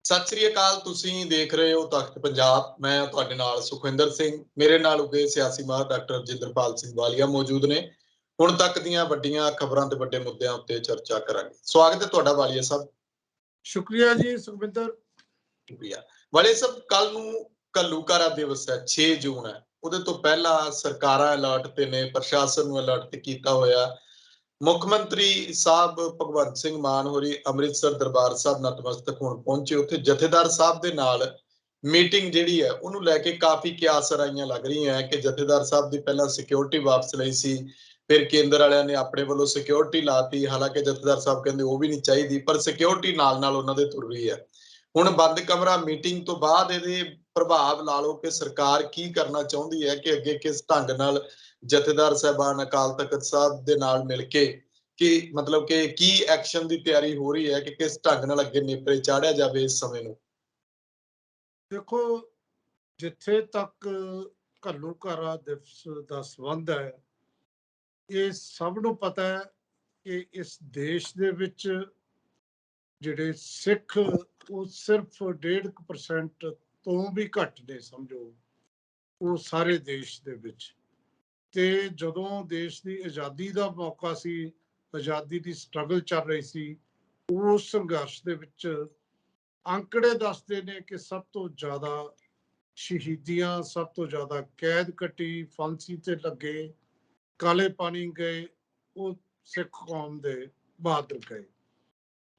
ਸਤਿ ਸ੍ਰੀ ਅਕਾਲ। ਤੁਸੀਂ ਦੇਖ ਰਹੇ ਹੋ ਤਖਤ ਪੰਜਾਬ। ਮੈਂ ਤੁਹਾਡੇ ਨਾਲ ਸੁਖਵਿੰਦਰ ਸਿੰਘ। ਮੇਰੇ ਨਾਲ ਉਗੇ ਸਿਆਸੀ ਮਾਹਰ ਡਾਕਟਰ ਰਜਿੰਦਰਪਾਲ ਸਿੰਘ ਵਾਲੀਆ ਮੌਜੂਦ ਨੇ। ਹੁਣ ਤੱਕ ਦੀਆਂ ਵੱਡੀਆਂ ਖਬਰਾਂ ਤੇ ਵੱਡੇ ਮੁੱਦਿਆਂ ਉੱਤੇ ਚਰਚਾ ਕਰਾਂਗੇ। ਸਵਾਗਤ ਹੈ ਤੁਹਾਡਾ ਵਾਲੀਆ ਸਾਹਿਬ। ਸ਼ੁਕਰੀਆ ਜੀ ਸੁਖਵਿੰਦਰ। ਸ਼ੁਕਰੀਆ ਵਾਲੀਆ ਸਾਹਿਬ। ਕੱਲ ਨੂੰ ਘੱਲੂਘਾਰਾ ਦਿਵਸ ਹੈ, 6 ਜੂਨ ਹੈ। ਉਹਦੇ ਤੋਂ ਪਹਿਲਾਂ ਸਰਕਾਰਾਂ ਅਲਰਟ ਤੇ ਨੇ, ਪ੍ਰਸ਼ਾਸਨ ਨੂੰ ਅਲਰਟ ਤੇ ਕੀਤਾ ਹੋਇਆ। ਮੁੱਖ ਮੰਤਰੀ ਸਾਹਿਬ ਭਗਵੰਤ ਸਿੰਘ ਮਾਨ ਹੋਰੀ ਅੰਮ੍ਰਿਤਸਰ ਦਰਬਾਰ ਸਾਹਿਬ ਨਤਮਸਤਕ ਹੋਣ ਪਹੁੰਚੇ। ਉੱਥੇ ਜਥੇਦਾਰ ਸਾਹਿਬ ਦੇ ਨਾਲ ਮੀਟਿੰਗ ਜਿਹੜੀ ਹੈ ਉਹਨੂੰ ਲੈ ਕੇ ਕਾਫੀ ਕਿਆਸਰਾਈਆਂ ਲੱਗ ਰਹੀਆਂ ਹੈ ਕਿ ਜਥੇਦਾਰ ਸਾਹਿਬ ਦੀ ਪਹਿਲਾਂ ਸਿਕਿਉਰਿਟੀ ਵਾਪਸ ਲਈ ਸੀ, ਫਿਰ ਕੇਂਦਰ ਵਾਲਿਆਂ ਨੇ ਆਪਣੇ ਵੱਲੋਂ ਸਿਕਿਉਰਿਟੀ ਲਾਤੀ। ਹਾਲਾਂਕਿ ਜਥੇਦਾਰ ਸਾਹਿਬ ਕਹਿੰਦੇ ਉਹ ਵੀ ਨਹੀਂ ਚਾਹੀਦੀ, ਪਰ ਸਿਕਿਉਰਿਟੀ ਨਾਲ ਨਾਲ ਉਹਨਾਂ ਦੇ ਤੁਰ ਰਹੀ ਹੈ। ਹੁਣ ਬੰਦ ਕਮਰਾ ਮੀਟਿੰਗ ਤੋਂ ਬਾਅਦ ਇਹਦੇ ਪ੍ਰਭਾਵ ਲਾ ਲਓ ਕਿ ਸਰਕਾਰ ਕੀ ਕਰਨਾ ਚਾਹੁੰਦੀ ਹੈ, ਕਿ ਅੱਗੇ ਕਿਸ ਢੰਗ ਨਾਲ ਜਥੇਦਾਰ ਸਾਹਿਬਾਨ ਅਕਾਲ ਤਖਤ ਸਾਹਿਬ ਦੇ ਨਾਲ ਮਿਲ ਕੇ ਕਿ ਮਤਲਬ ਕਿ ਕੀ ਐਕਸ਼ਨ ਦੀ ਤਿਆਰੀ ਹੋ ਰਹੀ ਹੈ ਕਿ ਕਿਸ ਢੰਗ ਨਾਲ ਅੱਗੇ ਨੇਪਰੇ ਚਾੜਿਆ ਜਾਵੇ ਇਸ ਸਮੇਂ ਨੂੰ। ਦੇਖੋ, ਜਿੱਥੇ ਤੱਕ ਘੱਲੂਘਾਰਾ ਦਿਵਸ ਦਾ ਸੰਬੰਧ ਹੈ, ਇਹ ਸਭ ਨੂੰ ਪਤਾ ਹੈ ਕਿ ਇਸ ਦੇਸ਼ ਦੇ ਵਿੱਚ ਜਿਹੜੇ ਸਿੱਖ ਉਹ ਸਿਰਫ 1.5% ਤੋਂ ਵੀ ਘੱਟ ਨੇ, ਸਮਝੋ ਉਹ ਸਾਰੇ ਦੇਸ਼ ਦੇ ਵਿੱਚ। ਤੇ ਜਦੋਂ ਦੇਸ਼ ਦੀ ਆਜ਼ਾਦੀ ਦਾ ਮੌਕਾ ਸੀ, ਆਜ਼ਾਦੀ ਦੀ ਸਟਰਗਲ ਚੱਲ ਰਹੀ ਸੀ, ਉਸ ਸੰਘਰਸ਼ ਦੇ ਵਿੱਚ ਅੰਕੜੇ ਦੱਸਦੇ ਨੇ ਕਿ ਸਭ ਤੋਂ ਜ਼ਿਆਦਾ ਸ਼ਹੀਦੀਆਂ, ਸਭ ਤੋਂ ਜ਼ਿਆਦਾ ਕੈਦ ਕੱਟੀ, ਫਾਂਸੀ ਤੇ ਲੱਗੇ, ਕਾਲੇ ਪਾਣੀ ਗਏ, ਉਹ ਸਿੱਖ ਕੌਮ ਦੇ ਬਹਾਦਰ ਗਏ।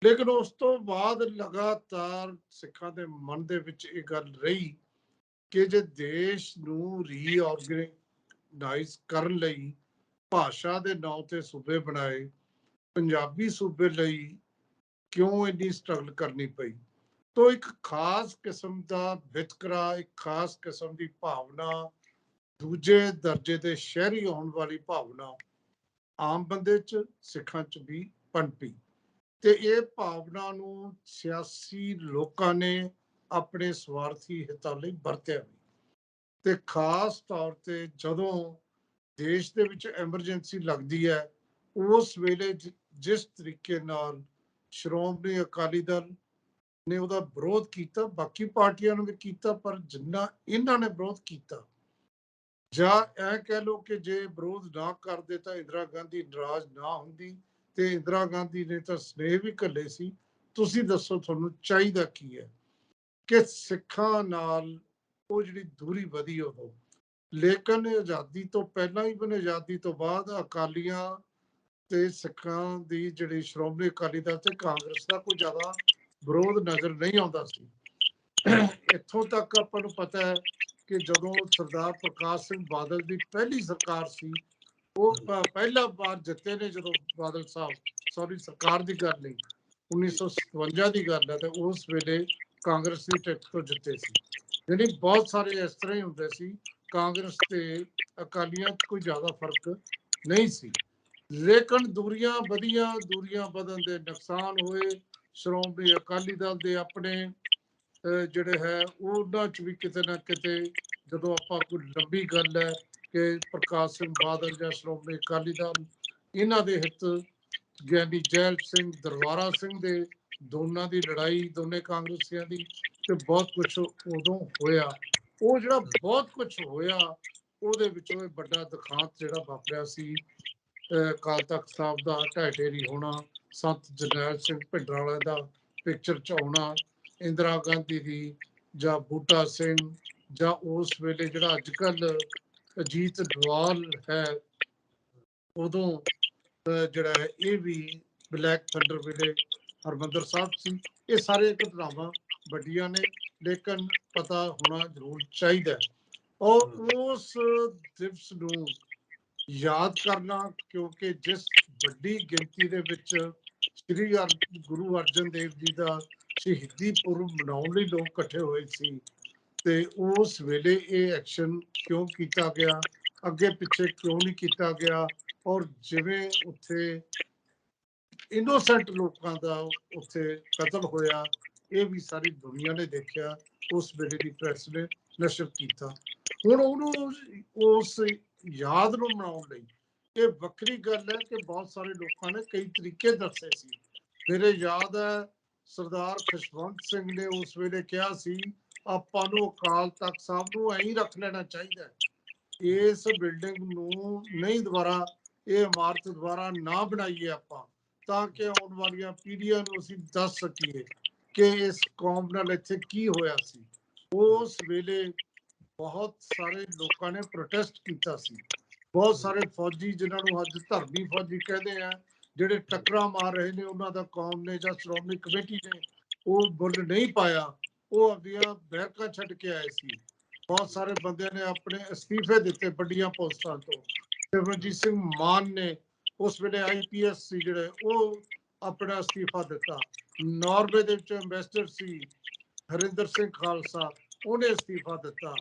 ਲੇਕਿਨ ਉਸ ਤੋਂ ਬਾਅਦ ਲਗਾਤਾਰ ਸਿੱਖਾਂ ਦੇ ਮਨ ਦੇ ਵਿੱਚ ਇਹ ਗੱਲ ਰਹੀ ਕਿ ਜੇ ਦੇਸ਼ ਨੂੰ ਰੀਆਰਗੇਨਾਈਜ਼ ਕਰਨ ਲਈ ਭਾਸ਼ਾ ਦੇ ਨਾਂ ਤੇ ਸੂਬੇ ਬਣਾਏ, ਪੰਜਾਬੀ ਸੂਬੇ ਲਈ ਕਿਉਂ ਇੰਨੀ ਸਟਰਗਲ ਕਰਨੀ ਪਈ। ਤੋ ਇੱਕ ਖਾਸ ਕਿਸਮ ਦਾ ਵਿਤਕਰਾ, ਇੱਕ ਖਾਸ ਕਿਸਮ ਦੀ ਭਾਵਨਾ, ਦੂਜੇ ਦਰਜੇ ਦੇ ਸ਼ਹਿਰੀ ਹੋਣ ਵਾਲੀ ਭਾਵਨਾ ਆਮ ਬੰਦੇ 'ਚ, ਸਿੱਖਾਂ 'ਚ ਵੀ ਪਨਪੀ। ਤੇ ਇਹ ਭਾਵਨਾ ਨੂੰ ਸਿਆਸੀ ਲੋਕਾਂ ਨੇ ਆਪਣੇ ਸਵਾਰਥੀ ਹਿੱਤਾਂ ਲਈ ਵਰਤਿਆ ਵੀ। ਤੇ ਖਾਸ ਤੌਰ ਤੇ ਜਦੋਂ ਦੇਸ਼ ਦੇ ਵਿੱਚ ਐਮਰਜੈਂਸੀ ਲੱਗਦੀ ਹੈ, ਉਸ ਵੇਲੇ ਜਿਸ ਤਰੀਕੇ ਨਾਲ ਸ਼੍ਰੋਮਣੀ ਅਕਾਲੀ ਦਲ ਨੇ ਉਹਦਾ ਵਿਰੋਧ ਕੀਤਾ, ਬਾਕੀ ਪਾਰਟੀਆਂ ਨੂੰ ਵੀ ਕੀਤਾ, ਪਰ ਜਿੰਨਾ ਇਹਨਾਂ ਨੇ ਵਿਰੋਧ ਕੀਤਾ, ਜਾਂ ਇਹ ਕਹਿ ਲਓ ਕਿ ਜੇ ਵਿਰੋਧ ਨਾ ਕਰਦੇ ਤਾਂ ਇੰਦਰਾ ਗਾਂਧੀ ਨਾਰਾਜ਼ ਨਾ ਹੁੰਦੀ। ਤੇ ਇੰਦਰਾ ਗਾਂਧੀ ਨੇ ਤਾਂ ਸਨੇਹ ਵੀ ਘੱਲੇ ਸੀ, ਤੁਸੀਂ ਦੱਸੋ ਤੁਹਾਨੂੰ ਚਾਹੀਦਾ ਕੀ ਹੈ। ਕਿ ਸਿੱਖਾਂ ਨਾਲ ਉਹ ਜਿਹੜੀ ਦੂਰੀ ਵਧੀ ਉਦੋਂ। ਲੇਕਿਨ ਆਜ਼ਾਦੀ ਤੋਂ ਪਹਿਲਾਂ ਹੀ ਬਣੇ, ਆਜ਼ਾਦੀ ਤੋਂ ਬਾਅਦ ਅਕਾਲੀਆਂ ਤੇ ਸਿੱਖਾਂ ਦੀ ਜਿਹੜੀ ਸ਼੍ਰੋਮਣੀ ਅਕਾਲੀ ਦਲ ਤੇ ਕਾਂਗਰਸ ਦਾ ਕੋਈ ਜ਼ਿਆਦਾ ਵਿਰੋਧ ਨਜ਼ਰ ਨਹੀਂ ਆਉਂਦਾ ਸੀ। ਇੱਥੋਂ ਤੱਕ ਆਪਾਂ ਨੂੰ ਪਤਾ ਹੈ ਕਿ ਜਦੋਂ ਸਰਦਾਰ ਪ੍ਰਕਾਸ਼ ਸਿੰਘ ਬਾਦਲ ਦੀ ਪਹਿਲੀ ਸਰਕਾਰ ਸੀ, ਉਹ ਪਹਿਲਾ ਵਾਰ ਜਿੱਤੇ ਨੇ, ਜਦੋਂ ਬਾਦਲ ਸਾਹਿਬ, ਸੌਰੀ ਸਰਕਾਰ ਦੀ ਗੱਲ ਨਹੀਂ, 1957 ਦੀ ਗੱਲ ਹੈ, ਤੇ ਉਸ ਵੇਲੇ ਕਾਂਗਰਸ ਦੀ ਟਿਕਟ ਤੋਂ ਜਿੱਤੇ ਸੀ। ਯਾਨੀ ਬਹੁਤ ਸਾਰੇ ਇਸ ਤਰ੍ਹਾਂ ਹੀ ਹੁੰਦੇ ਸੀ, ਕਾਂਗਰਸ ਤੇ ਅਕਾਲੀਆਂ 'ਚ ਕੋਈ ਜ਼ਿਆਦਾ ਫਰਕ ਨਹੀਂ ਸੀ। ਲੇਕਿਨ ਦੂਰੀਆਂ ਵਧੀਆਂ, ਦੂਰੀਆਂ ਵਧਣ ਦੇ ਨੁਕਸਾਨ ਹੋਏ। ਸ਼੍ਰੋਮਣੀ ਅਕਾਲੀ ਦਲ ਦੇ ਆਪਣੇ ਜਿਹੜੇ ਹੈ ਉਹਨਾਂ 'ਚ ਵੀ ਕਿਤੇ ਨਾ ਕਿਤੇ, ਜਦੋਂ ਆਪਾਂ ਕੋਈ ਲੰਬੀ ਗੱਲ ਹੈ ਕਿ ਪ੍ਰਕਾਸ਼ ਸਿੰਘ ਬਾਦਲ ਜਾਂ ਸ਼੍ਰੋਮਣੀ ਅਕਾਲੀ ਦਲ, ਇਹਨਾਂ ਦੇ ਹਿੱਤ ਗਿਆਨੀ ਜੈਲ ਸਿੰਘ, ਦਰਬਾਰਾ ਸਿੰਘ ਦੇ, ਦੋਨਾਂ ਦੀ ਲੜਾਈ, ਦੋਨੇ ਕਾਂਗਰਸੀਆਂ ਦੀ, ਤੇ ਬਹੁਤ ਕੁਛ ਉਦੋਂ ਹੋਇਆ। ਉਹ ਜਿਹੜਾ ਬਹੁਤ ਕੁਛ ਹੋਇਆ, ਉਹਦੇ ਵਿੱਚੋਂ ਇਹ ਵੱਡਾ ਦੁਖਾਂਤ ਜਿਹੜਾ ਵਾਪਰਿਆ ਸੀ, ਅਕਾਲ ਤਖਤ ਸਾਹਿਬ ਦਾ ਢਹਿ ਢੇਰੀ ਹੋਣਾ, ਸੰਤ ਜਰਨੈਲ ਸਿੰਘ ਭਿੰਡਰਾਂਵਾਲੇ ਦਾ ਪਿਕਚਰ 'ਚ ਆਉਣਾ, ਇੰਦਰਾ ਗਾਂਧੀ ਦੀ, ਜਾਂ ਬੂਟਾ ਸਿੰਘ, ਜਾਂ ਉਸ ਵੇਲੇ ਜਿਹੜਾ ਅੱਜ ਕੱਲ੍ਹ ਅਜੀਤ ਡੋਵਾਲ ਹੈ, ਉਦੋਂ ਜਿਹੜਾ ਹੈ ਇਹ ਵੀ ਬਲੈਕ ਥੰਡਰ ਵੇਲੇ ਹਰਿਮੰਦਰ ਸਾਹਿਬ ਸੀ। ਇਹ ਸਾਰੇ ਘਟਨਾਵਾਂ ਵੱਡੀਆਂ ਨੇ, ਲੇਕਿਨ ਪਤਾ ਹੋਣਾ ਜ਼ਰੂਰ ਚਾਹੀਦਾ। ਔਰ ਉਸ ਦਿਵਸ ਨੂੰ ਯਾਦ ਕਰਨਾ, ਕਿਉਂਕਿ ਜਿਸ ਵੱਡੀ ਗਿਣਤੀ ਦੇ ਵਿੱਚ ਸ੍ਰੀ ਗੁਰੂ ਅਰਜਨ ਦੇਵ ਜੀ ਦਾ ਸ਼ਹੀਦੀ ਪੁਰਬ ਮਨਾਉਣ ਲਈ ਲੋਕ ਇਕੱਠੇ ਹੋਏ ਸੀ, ਤੇ ਉਸ ਵੇਲੇ ਇਹ ਐਕਸ਼ਨ ਕਿਉਂ ਕੀਤਾ ਗਿਆ, ਅੱਗੇ ਪਿੱਛੇ ਕਿਉਂ ਨਹੀਂ ਕੀਤਾ ਗਿਆ, ਔਰ ਜਿਵੇਂ ਉੱਥੇ ਇਨੋਸੈਂਟ ਲੋਕਾਂ ਦਾ ਉੱਥੇ ਕਤਲ ਹੋਇਆ, ਇਹ ਵੀ ਸਾਰੀ ਦੁਨੀਆ ਨੇ ਦੇਖਿਆ, ਉਸ ਵੇਲੇ ਦੀ ਪ੍ਰੈਸ ਨੇ ਨਸ਼ਰ ਕੀਤਾ। ਹੁਣ ਉਹਨੂੰ, ਉਸ ਯਾਦ ਨੂੰ ਮਨਾਉਣ ਲਈ, ਇਹ ਵੱਖਰੀ ਗੱਲ ਹੈ ਕਿ ਬਹੁਤ ਸਾਰੇ ਲੋਕਾਂ ਨੇ ਕਈ ਤਰੀਕੇ ਦੱਸੇ ਸੀ। ਮੇਰੇ ਯਾਦ ਹੈ ਸਰਦਾਰ ਖੁਸ਼ਵੰਤ ਸਿੰਘ ਨੇ ਉਸ ਵੇਲੇ ਕਿਹਾ ਸੀ ਆਪਾਂ ਨੂੰ ਅਕਾਲ ਤਖਤ ਸਾਹਿਬ ਨੂੰ ਐਂ ਹੀ ਰੱਖ ਲੈਣਾ ਚਾਹੀਦਾ ਹੈ। ਇਸ ਬਿਲਡਿੰਗ ਨੂੰ ਨਹੀਂ ਦੁਬਾਰਾ, ਇਹ ਇਮਾਰਤ ਦੁਬਾਰਾ ਨਾ ਬਣਾਈਏ ਆਪਾਂ, ਤਾਂ ਕਿ ਆਉਣ ਵਾਲੀਆਂ ਪੀੜ੍ਹੀਆਂ ਨੂੰ ਅਸੀਂ ਦੱਸ ਸਕੀਏ ਕਿ ਇਸ ਕੌਮ ਨਾਲ ਇੱਥੇ ਕੀ ਹੋਇਆ ਸੀ। ਉਸ ਵੇਲੇ ਬਹੁਤ ਸਾਰੇ ਲੋਕਾਂ ਨੇ ਪ੍ਰੋਟੈਸਟ ਕੀਤਾ ਸੀ। ਬਹੁਤ ਸਾਰੇ ਫੌਜੀ, ਜਿਨ੍ਹਾਂ ਨੂੰ ਅੱਜ ਧਰਮੀ ਫੌਜੀ ਕਹਿੰਦੇ ਆ, ਜਿਹੜੇ ਟੱਕਰਾਂ ਮਾਰ ਰਹੇ ਨੇ, ਉਹਨਾਂ ਦਾ ਕੌਮ ਨੇ ਜਾਂ ਸ਼੍ਰੋਮਣੀ ਕਮੇਟੀ ਨੇ ਉਹ ਬੁੱਲ ਨਹੀਂ ਪਾਇਆ। ਉਹ ਆਪਣੀਆਂ ਬੈਰਕਾਂ ਛੱਡ ਕੇ ਆਏ ਸੀ। ਬਹੁਤ ਸਾਰੇ ਬੰਦਿਆਂ ਨੇ ਆਪਣੇ ਅਸਤੀਫੇ ਦਿੱਤੇ ਵੱਡੀਆਂ ਪੋਸਟਾਂ ਤੋਂ। ਸਿਮਰਨਜੀਤ ਸਿੰਘ ਮਾਨ ਨੇ ਉਸ ਵੇਲੇ IPS ਸੀ ਜਿਹੜੇ, ਉਹ ਆਪਣਾ ਅਸਤੀਫਾ ਦਿੱਤਾ। ਨਾਰਵੇ ਦੇ ਵਿੱਚ ਐਂਬੈਸਡਰ ਸੀ ਹਰਿੰਦਰ ਸਿੰਘ ਖਾਲਸਾ, ਉਹਨੇ ਅਸਤੀਫਾ ਦਿੱਤਾ।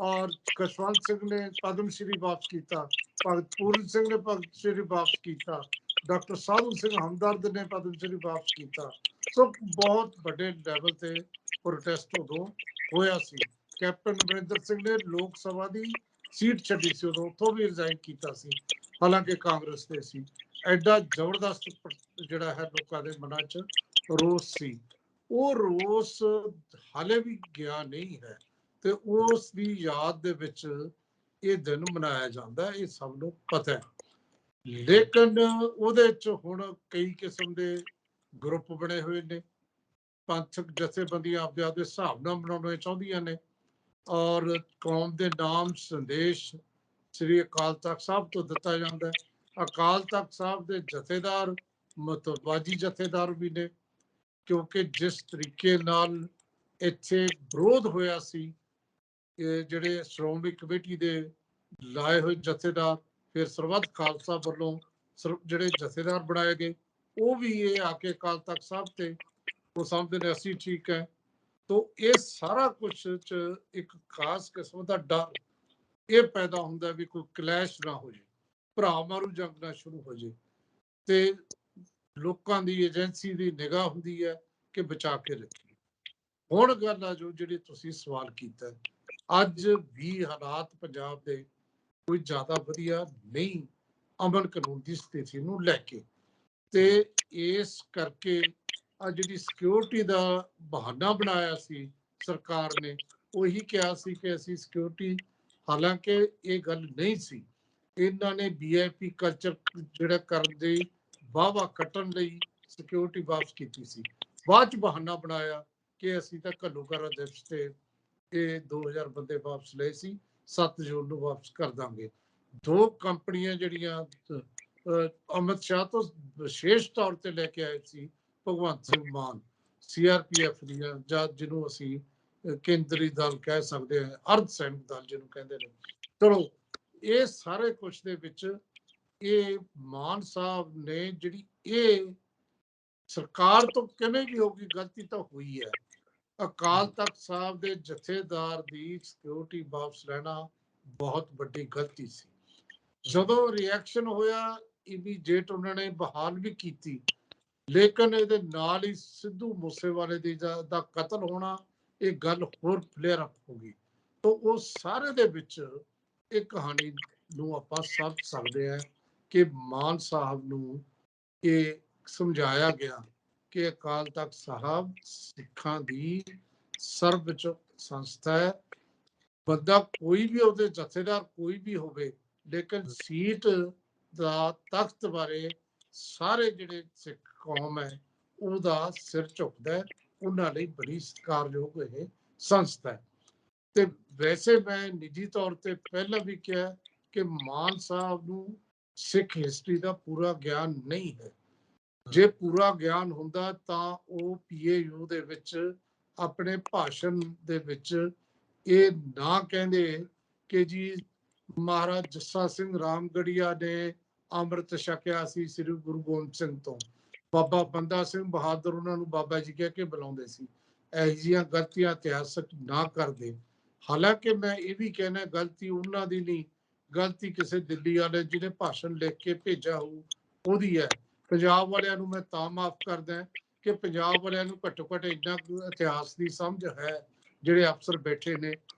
ਔਰ ਖੁਸ਼ਵੰਤ ਸਿੰਘ ਨੇ ਪਦਮ ਸ਼੍ਰੀ ਵਾਪਸ ਕੀਤਾ, ਭਗਤ ਪੂਰਨ ਸਿੰਘ ਨੇ ਪਦਮ ਸ਼੍ਰੀ ਵਾਪਸ ਕੀਤਾ, ਡਾਕਟਰ ਸਾਧੂ ਸਿੰਘ ਹਮਦਰਦ ਨੇ ਪਦਮ ਸ਼੍ਰੀ ਵਾਪਸ ਕੀਤਾ। ਸੋ ਬਹੁਤ ਵੱਡੇ ਲੈਵਲ ਤੇ ਪ੍ਰੋਟੈਸਟ ਉਦੋਂ ਹੋਇਆ ਸੀ। ਕੈਪਟਨ ਅਮਰਿੰਦਰ ਸਿੰਘ ਨੇ ਲੋਕ ਸਭਾ ਦੀ ਸੀਟ ਛੱਡੀ ਸੀ, ਉਦੋਂ ਉੱਥੋਂ ਵੀ ਰਿਜ਼ਾਈਨ ਕੀਤਾ ਸੀ, ਹਾਲਾਂਕਿ ਕਾਂਗਰਸ ਦੇ ਸੀ। ਐਡਾ ਜ਼ਬਰਦਸਤ ਜਿਹੜਾ ਹੈ ਲੋਕਾਂ ਦੇ ਮਨਾਂ 'ਚ ਰੋਸ ਸੀ। ਉਹ ਰੋਸ ਹਾਲੇ ਵੀ ਗਿਆ ਨਹੀਂ ਹੈ ਤੇ ਉਸ ਦੀ ਯਾਦ ਦੇ ਵਿੱਚ ਇਹ ਦਿਨ ਮਨਾਇਆ ਜਾਂਦਾ, ਇਹ ਸਭ ਨੂੰ ਪਤਾ ਹੈ। ਲੇਕਿਨ ਉਹਦੇ 'ਚ ਹੁਣ ਕਈ ਕਿਸਮ ਦੇ ਗਰੁੱਪ ਬਣੇ ਹੋਏ ਨੇ। ਪੰਥਕ ਜਥੇਬੰਦੀਆਂ ਆਪਦੇ ਆਪਦੇ ਹਿਸਾਬ ਨਾਲ ਬਣਾਉਣਾ ਚਾਹੁੰਦੀਆਂ ਨੇ, ਔਰ ਕੌਮ ਦੇ ਨਾਮ ਸੰਦੇਸ਼ ਸ੍ਰੀ ਅਕਾਲ ਤਖਤ ਸਾਹਿਬ ਤੋਂ ਦਿੱਤਾ ਜਾਂਦਾ ਹੈ। ਅਕਾਲ ਤਖਤ ਸਾਹਿਬ ਦੇ ਜਥੇਦਾਰ ਮਤਵਾਜੀ ਜਥੇਦਾਰ ਵੀ ਨੇ, ਕਿਉਂਕਿ ਜਿਸ ਤਰੀਕੇ ਨਾਲ ਇੱਥੇ ਵਿਰੋਧ ਹੋਇਆ ਸੀ, ਜਿਹੜੇ ਸ਼੍ਰੋਮਣੀ ਕਮੇਟੀ ਦੇ ਲਾਏ ਹੋਏ ਜਥੇਦਾਰ, ਫਿਰ ਸਰਬੱਤ ਖਾਲਸਾ ਵੱਲੋਂ ਜਿਹੜੇ ਜਥੇਦਾਰ ਬਣਾਏ ਗਏ, ਉਹ ਵੀ ਇਹ ਆ ਕੇ ਅਕਾਲ ਤਖਤ ਸਾਹਿਬ ਤੇ ਉਹ ਸਮਝਦੇ ਨੇ ਅਸੀਂ ਠੀਕ ਹੈ। ਤੋ ਇਹ ਸਾਰਾ ਕੁਛ ਚ ਇੱਕ ਖਾਸ ਕਿਸਮ ਦਾ ਡਰ ਇਹ ਪੈਦਾ ਹੁੰਦਾ ਵੀ ਕੋਈ ਕਲੈਸ਼ ਨਾ ਹੋ ਜੇ, ਭਰਾ ਮਾਰੂ ਜੰਗ ਨਾ ਸ਼ੁਰੂ ਹੋ ਜੇ, ਤੇ ਲੋਕਾਂ ਦੀ ਏਜੰਸੀ ਦੀ ਨਿਗਾਹ ਹੁੰਦੀ ਹੈ ਕਿ ਬਚਾ ਕੇ ਰੱਖੀ। ਹੁਣ ਗੱਲ ਆ ਜੋ ਜਿਹੜੀ ਤੁਸੀਂ ਸਵਾਲ ਕੀਤਾ, ਅੱਜ ਵੀ ਹਾਲਾਤ ਪੰਜਾਬ ਦੇ ਕੋਈ ਜ਼ਿਆਦਾ ਵਧੀਆ ਨਹੀਂ ਅਮਨ ਕਾਨੂੰਨ ਦੀ ਸਥਿਤੀ ਨੂੰ ਲੈ ਕੇ, ਤੇ ਇਸ ਕਰਕੇ ਆ ਜਿਹੜੀ ਸਿਕਿਉਰਿਟੀ ਦਾ ਬਹਾਨਾ ਬਣਾਇਆ ਸੀ ਸਰਕਾਰ ਨੇ, ਉਹੀ ਕਿਹਾ ਸੀ ਕਿ ਅਸੀਂ ਸਿਕਿਉਰਿਟੀ, ਹਾਲਾਂਕਿ ਇਹ ਗੱਲ ਨਹੀਂ ਸੀ। ਇਹਨਾਂ ਨੇ VIP ਕਲਚਰ ਜਿਹੜਾ ਕਰਨ ਦੀ ਵਾਹਵਾ ਕੱਟਣ ਲਈ ਸਿਕਿਉਰਿਟੀ ਵਾਪਸ ਕੀਤੀ ਸੀ। ਬਾਅਦ ਚ ਬਹਾਨਾ ਬਣਾਇਆ ਕਿ ਅਸੀਂ ਤਾਂ ਘੱਲੂਘਾਰਾ ਦਿਵਸ ਤੇ ਇਹ 2000 ਬੰਦੇ ਵਾਪਸ ਲਏ ਸੀ, 7 ਜੂਨ ਨੂੰ ਵਾਪਸ ਕਰ ਦਾਂਗੇ। ਦੋ ਕੰਪਨੀਆਂ ਜਿਹੜੀਆਂ ਅਮਿਤ ਸ਼ਾਹ ਤੋਂ ਵਿਸ਼ੇਸ਼ ਤੌਰ ਤੇ ਲੈ ਕੇ ਆਏ ਸੀ, ਭਗਵੰਤ ਸਿੰਘ ਮਾਨ, CRPF ਦੀਆਂ, ਜਾਂ ਜਿਹਨੂੰ ਅਸੀਂ ਕੇਂਦਰੀ ਦਲ ਕਹਿ ਸਕਦੇ ਹਾਂ, ਅਰਧ ਸੈਨਿਕ ਦਲ ਜਿਹਨੂੰ ਕਹਿੰਦੇ ਨੇ। ਚਲੋ ਇਹ ਸਾਰੇ ਕੁਛ ਦੇ ਵਿੱਚ ਇਹ ਮਾਨ ਸਾਹਿਬ ਨੇ ਜਿਹੜੀ ਇਹ ਸਰਕਾਰ ਤੋਂ ਕਿਵੇਂ ਵੀ ਹੋਗੀ, ਗਲਤੀ ਤਾਂ ਹੋਈ ਹੈ। ਅਕਾਲ ਤਖਤ ਸਾਹਿਬ ਦੇ ਜਥੇਦਾਰ ਦੀ ਸਿਕਿਉਰਿਟੀ ਵਾਪਸ ਲੈਣਾ ਬਹੁਤ ਵੱਡੀ ਗਲਤੀ ਸੀ। ਜਦੋਂ ਰਿਐਕਸ਼ਨ ਹੋਇਆ, ਇਮੀਡੀਏਟ ਉਹਨਾਂ ਨੇ ਬਹਾਲ ਵੀ ਕੀਤੀ, ਲੇਕਿਨ ਇਹਦੇ ਨਾਲ ਹੀ ਸਿੱਧੂ ਮੂਸੇਵਾਲੇ ਦਾ ਕਤਲ ਹੋਣਾ, ਇਹ ਗੱਲ ਹੋਰ ਫਲੇਅਰ ਅਪ ਹੋ ਗਈ। ਤਾਂ ਉਹ ਸਾਰੇ ਦੇ ਵਿੱਚ ਇਹ ਕਹਾਣੀ ਨੂੰ ਆਪਾਂ ਸਮਝ ਸਕਦੇ ਹਾਂ ਕਿ ਮਾਨ ਸਾਹਿਬ ਨੂੰ ਇਹ ਸਮਝਾਇਆ ਗਿਆ ਕਿ ਅਕਾਲ ਤਖਤ ਸਾਹਿਬ ਸਿੱਖਾਂ ਦੀ ਸਰਵਉੱਚ ਸੰਸਥਾ ਹੈ। ਬੰਦਾ ਕੋਈ ਵੀ ਉਹਦੇ ਜਥੇਦਾਰ ਕੋਈ ਵੀ ਹੋਵੇ, ਲੇਕਿਨ ਸੀਟ ਦਾ, ਤਖਤ ਬਾਰੇ ਸਾਰੇ ਜਿਹੜੇ ਸਿੱਖ ਕੌਮ ਹੈ ਉਹਦਾ ਸਿਰ ਝੁਕਦਾ ਹੈ। ਉਹਨਾਂ ਲਈ ਬੜੀ ਸਤਿਕਾਰਯੋਗ ਇਹ ਸੰਸਥਾ ਹੈ। ਤੇ ਵੈਸੇ ਮੈਂ ਨਿੱਜੀ ਤੌਰ ਤੇ ਪਹਿਲਾਂ ਵੀ ਕਿਹਾ ਕਿ ਮਾਨ ਸਾਹਿਬ ਨੂੰ ਸਿੱਖ ਹਿਸਟਰੀ ਦਾ ਪੂਰਾ ਗਿਆਨ ਨਹੀਂ ਹੈ। ਜੇ ਪੂਰਾ ਗਿਆਨ ਹੁੰਦਾ ਤਾਂ ਉਹ PAU ਦੇ ਵਿੱਚ ਆਪਣੇ ਭਾਸ਼ਣ ਦੇ ਵਿੱਚ ਇਹ ਨਾ ਕਹਿੰਦੇ ਕਿ ਜੀ ਮਹਾਰਾਜ ਜੱਸਾ ਸਿੰਘ ਰਾਮਗੜੀਆ ਨੇ ਅੰਮ੍ਰਿਤ ਛਕਿਆ ਸੀ ਸ੍ਰੀ ਗੁਰੂ ਗੋਬਿੰਦ ਸਿੰਘ ਤੋਂ, ਬਾਬਾ ਬੰਦਾ ਸਿੰਘ ਬਹਾਦਰ ਉਹਨਾਂ ਨੂੰ ਬਾਬਾ ਜੀ ਕਹਿ ਕੇ ਬੁਲਾਉਂਦੇ ਸੀ। ਇਹੋ ਜਿਹੀਆਂ ਗਲਤੀਆਂ ਇਤਿਹਾਸਕ ਨਾ ਕਰਦੇ। ਹਾਲਾਂਕਿ ਮੈਂ ਇਹ ਵੀ ਕਹਿਣਾ, ਗਲਤੀ ਉਹਨਾਂ ਦੀ ਨਹੀਂ, ਗਲਤੀ ਕਿਸੇ ਦਿੱਲੀ ਵਾਲੇ ਜਿਹਨੇ ਭਾਸ਼ਣ ਲਿਖ ਕੇ ਭੇਜਿਆ ਹੋਊ ਉਹਦੀ ਹੈ। ਪੰਜਾਬ ਵਾਲਿਆਂ ਨੂੰ ਮੈਂ ਤਾਂ ਮਾਫ ਕਰਦਾ ਕਿ ਪੰਜਾਬ ਵਾਲਿਆਂ ਨੂੰ ਘੱਟੋ ਘੱਟ ਇੰਨਾ ਇਤਿਹਾਸ ਦੀ ਸਮਝ ਹੈ, ਜਿਹੜੇ ਅਫਸਰ ਬੈਠੇ ਨੇ,